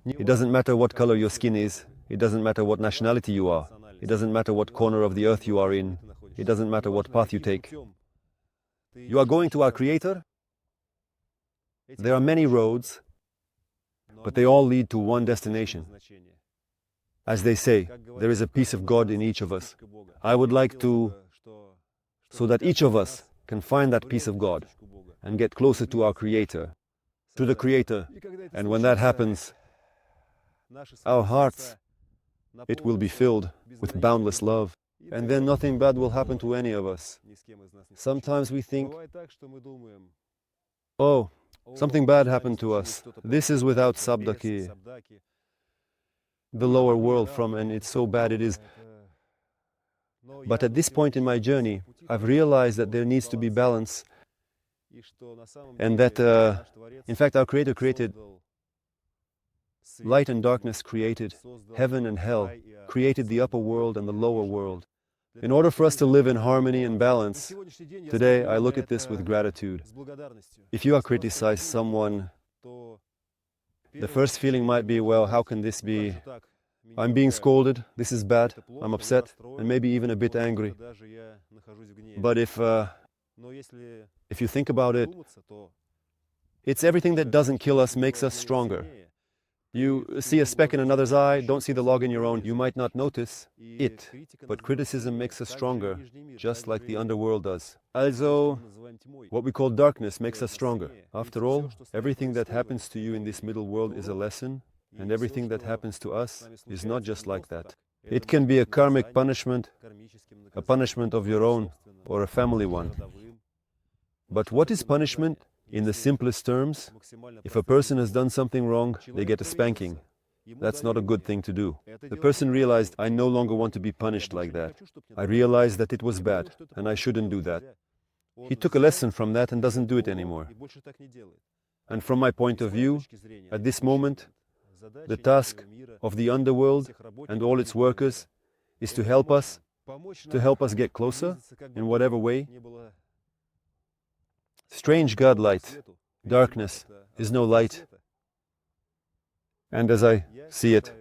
It doesn't matter what color your skin is. It doesn't matter what nationality you are. It doesn't matter what corner of the earth you are in. It doesn't matter what path you take. You are going to our Creator. There are many roads, but they all lead to one destination. As they say, there is a piece of God in each of us. I would like to, so that each of us can find that piece of God and get closer to our Creator, to the Creator. And when that happens, our hearts, it will be filled with boundless love, and then nothing bad will happen to any of us. Sometimes we think, oh, something bad happened to us. This is without Sabdaki, the lower world from, and it's so bad it is. But at this point in my journey, I've realized that there needs to be balance, and that, in fact, our Creator created Light and darkness created heaven and hell, created the upper world and the lower world. In order for us to live in harmony and balance, today I look at this with gratitude. If you are criticized someone, the first feeling might be, well, how can this be? I'm being scolded, this is bad, I'm upset, and maybe even a bit angry. But if you think about it, it's everything that doesn't kill us makes us stronger. You see a speck in another's eye, don't see the log in your own, you might not notice it, but criticism makes us stronger, just like the underworld does. Also, what we call darkness makes us stronger. After all, everything that happens to you in this middle world is a lesson, and everything that happens to us is not just like that. It can be a karmic punishment, a punishment of your own, or a family one. But what is punishment? In the simplest terms, if a person has done something wrong, they get a spanking. That's not a good thing to do. The person realized, I no longer want to be punished like that. I realized that it was bad, and I shouldn't do that. He took a lesson from that and doesn't do it anymore. And from my point of view, at this moment, the task of the underworld and all its workers is to help us get closer in whatever way. Strange God light, darkness is no light. And as I see it,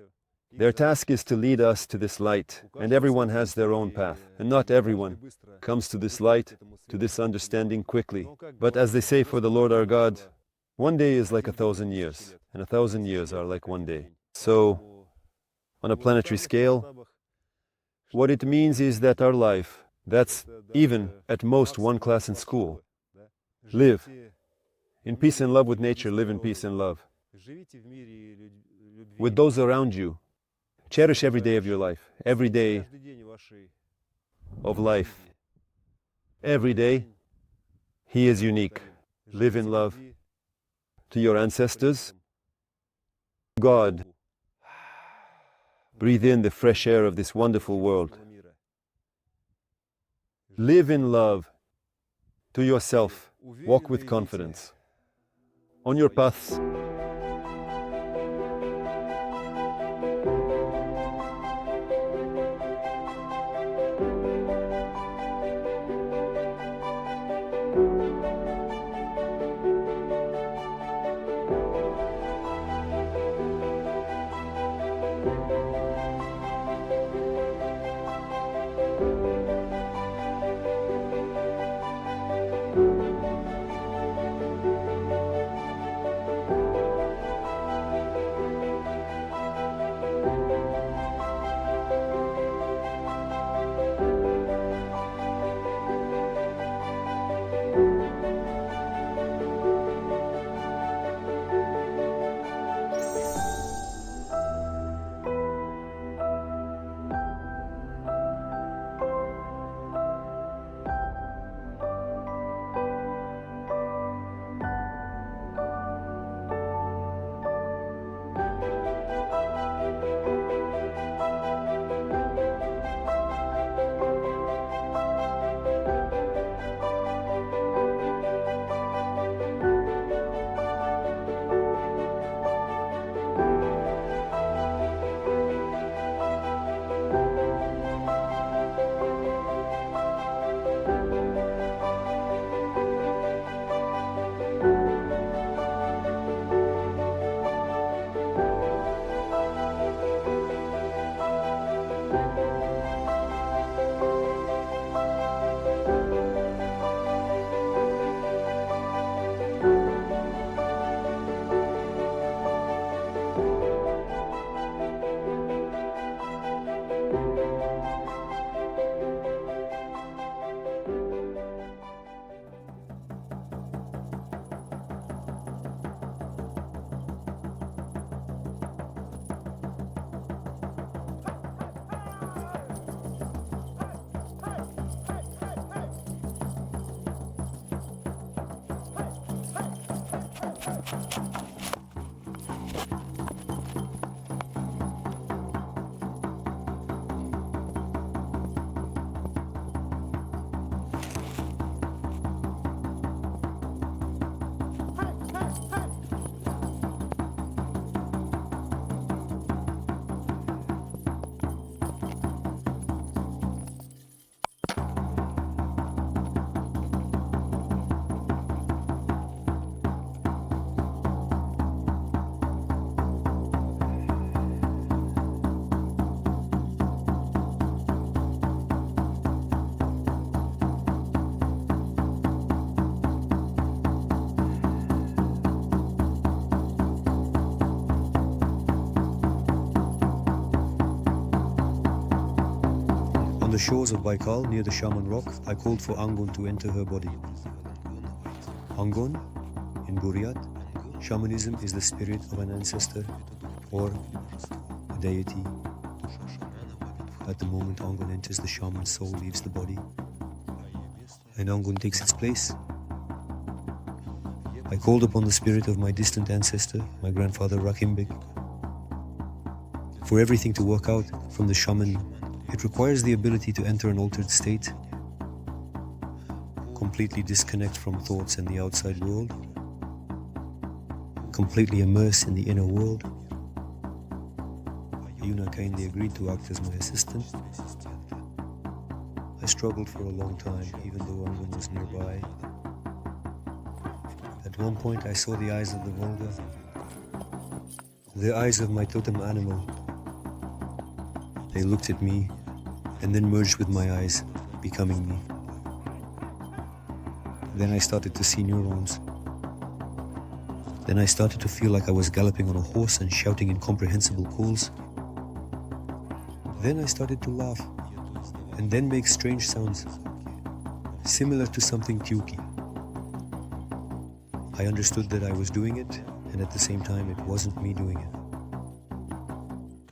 their task is to lead us to this light, and everyone has their own path, and not everyone comes to this light, to this understanding quickly. But as they say for the Lord our God, one day is like 1,000 years, and 1,000 years are like one day. So, on a planetary scale, what it means is that our life, that's even at most one class in school, live in peace and love with nature, live in peace and love with those around you. Cherish every day of your life, every day of life. Every day, he is unique. Live in love to your ancestors. God, breathe in the fresh air of this wonderful world. Live in love to yourself. Walk with confidence on your paths. the shores of Baikal, near the Shaman rock, I called for Angon to enter her body. Angon, in Buryat, shamanism is the spirit of an ancestor or a deity. At the moment Angon enters, the shaman's soul leaves the body, and Angon takes its place. I called upon the spirit of my distant ancestor, my grandfather Rakimbek. For everything to work out from the shaman, it requires the ability to enter an altered state, completely disconnect from thoughts and the outside world, completely immerse in the inner world. Yuna kindly agreed to act as my assistant. I struggled for a long time, even though Angon was nearby. At one point, I saw the eyes of the Volga, the eyes of my totem animal. They looked at me and then merged with my eyes, becoming me. Then I started to see neurons. Then I started to feel like I was galloping on a horse and shouting incomprehensible calls. Then I started to laugh, and then make strange sounds, similar to something Tyuki. I understood that I was doing it, and at the same time it wasn't me doing it.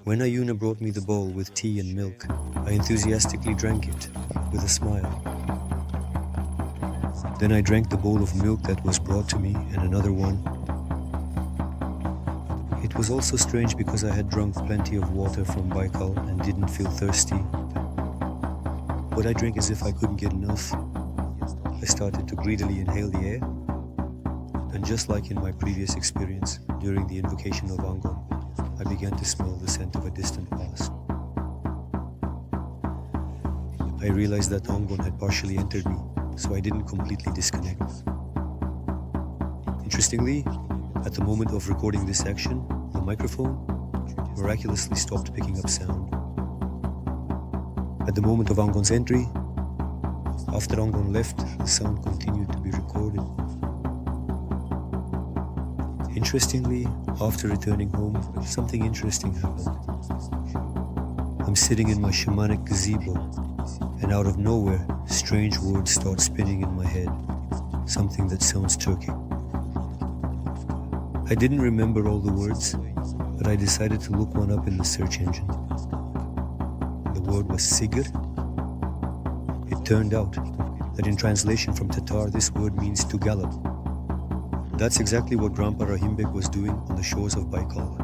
When Ayuna brought me the bowl with tea and milk, I enthusiastically drank it, with a smile. Then I drank the bowl of milk that was brought to me, and another one. It was also strange because I had drunk plenty of water from Baikal and didn't feel thirsty. But I drank as if I couldn't get enough. I started to greedily inhale the air, and just like in my previous experience, during the invocation of Angon, I began to smell the scent of a distant past. I realized that Angon had partially entered me, so I didn't completely disconnect. Interestingly, at the moment of recording this action, the microphone miraculously stopped picking up sound. At the moment of Angon's entry, after Angon left, the sound continued to be recorded. Interestingly, after returning home, something interesting happened. I'm sitting in my shamanic gazebo, and out of nowhere, strange words start spinning in my head, something that sounds Turkic. I didn't remember all the words, but I decided to look one up in the search engine. The word was Sigir. It turned out that in translation from Tatar, this word means to gallop. That's exactly what Grandpa Rahimbek was doing on the shores of Baikal.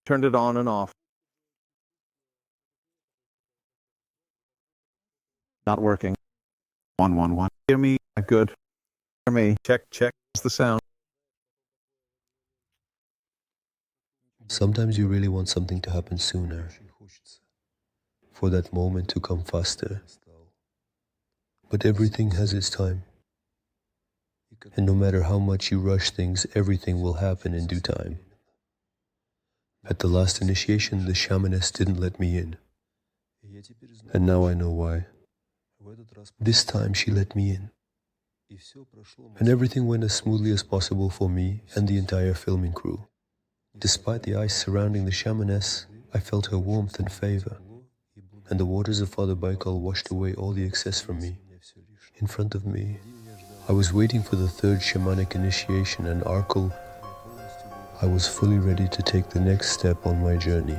Turned it on and off. Not working. 111. Hear me? Good. Hear me? Check. What's the sound? Sometimes you really want something to happen sooner, for that moment to come faster. But everything has its time. And no matter how much you rush things, everything will happen in due time. At the last initiation, the shamaness didn't let me in. And now I know why. This time she let me in. And everything went as smoothly as possible for me and the entire filming crew. Despite the ice surrounding the shamaness, I felt her warmth and favor, and the waters of Father Baikal washed away all the excess from me. In front of me, I was waiting for the third shamanic initiation, and Arkell, I was fully ready to take the next step on my journey.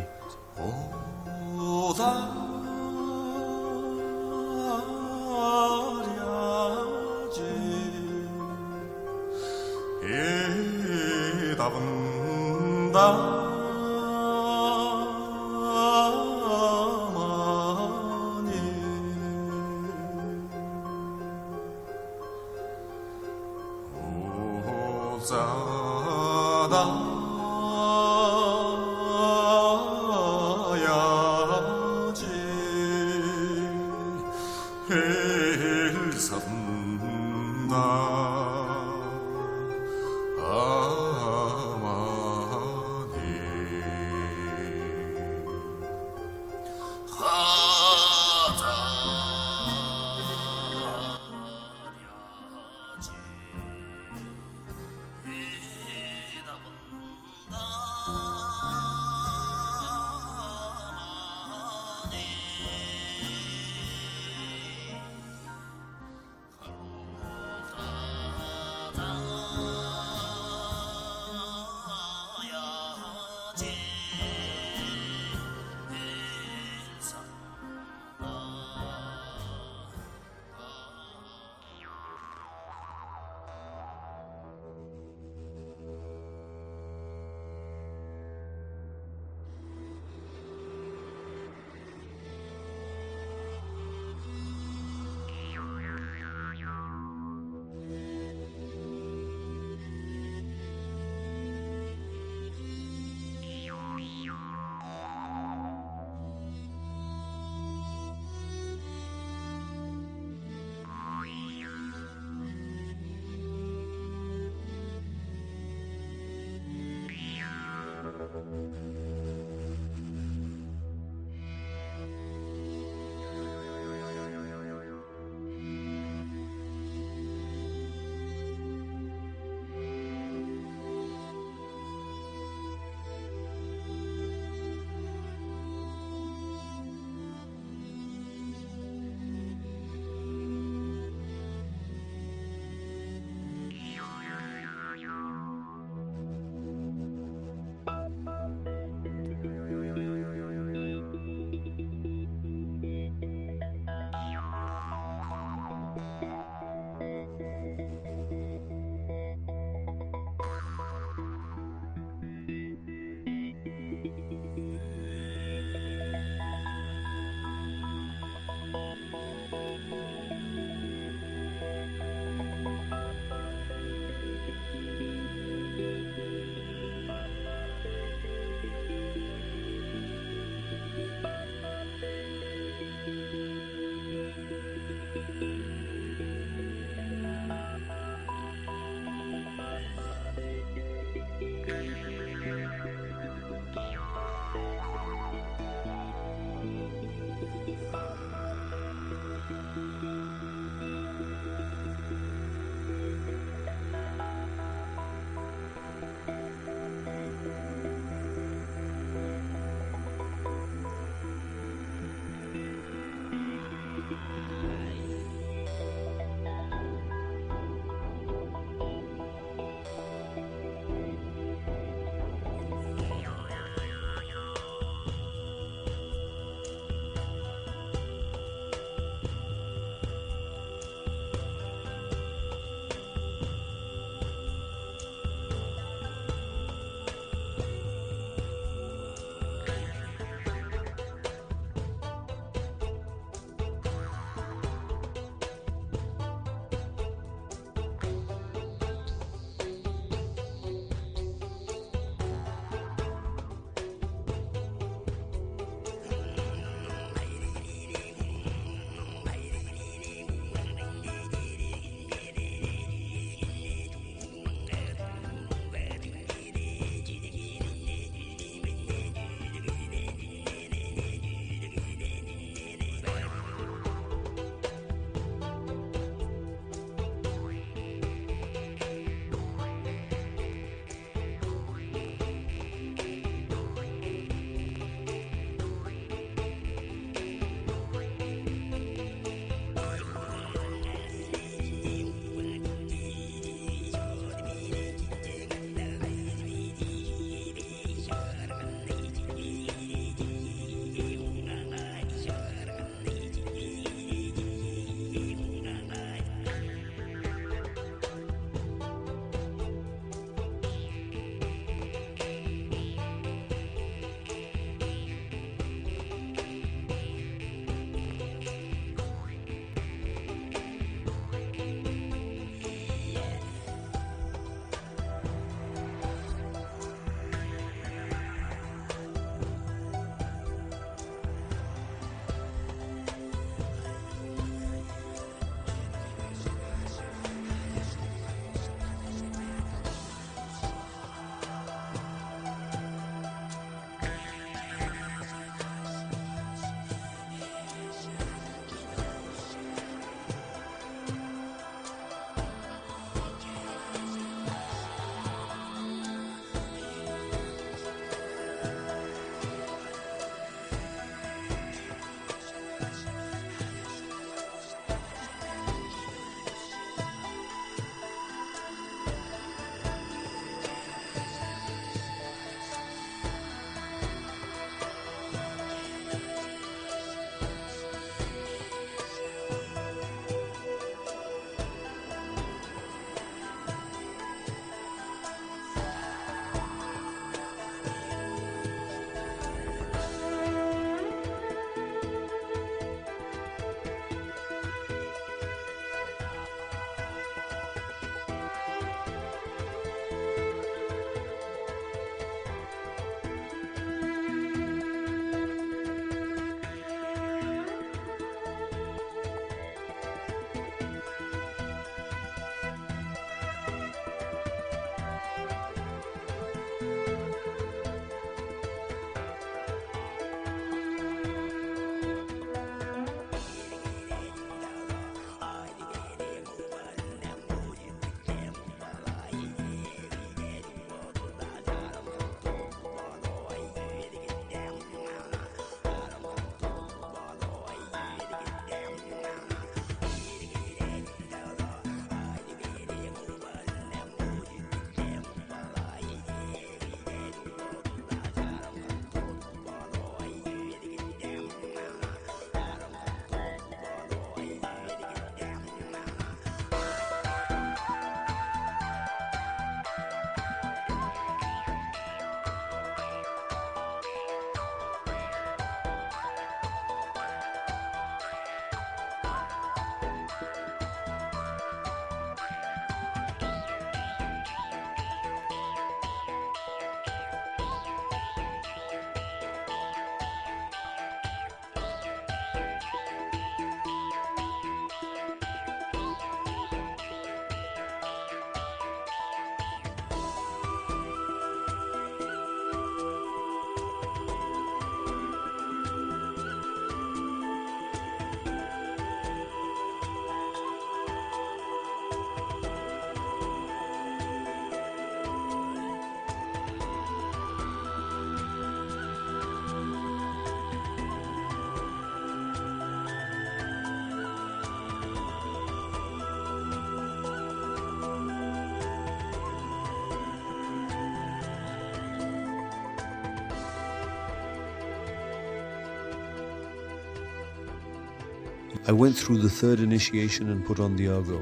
I went through the third initiation and put on the Argo.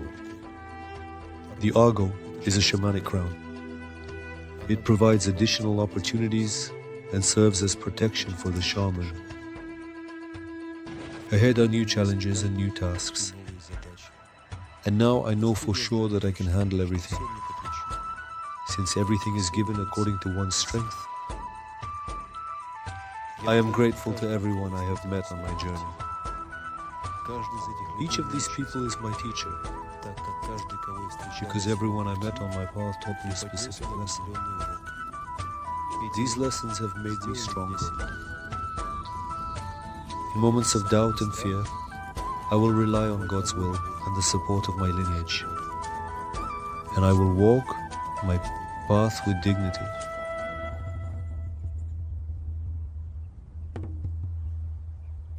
The Argo is a shamanic crown. It provides additional opportunities and serves as protection for the shaman. Ahead are new challenges and new tasks. And now I know for sure that I can handle everything, since everything is given according to one's strength. I am grateful to everyone I have met on my journey. Each of these people is my teacher, because everyone I met on my path taught me a specific lesson. These lessons have made me stronger. In moments of doubt and fear, I will rely on God's will and the support of my lineage. And I will walk my path with dignity.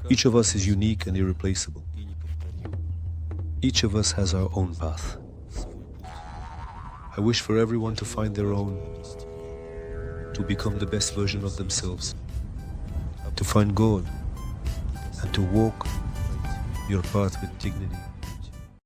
Each of us is unique and irreplaceable. Each of us has our own path. I wish for everyone to find their own, to become the best version of themselves, to find God, and to walk your path with dignity.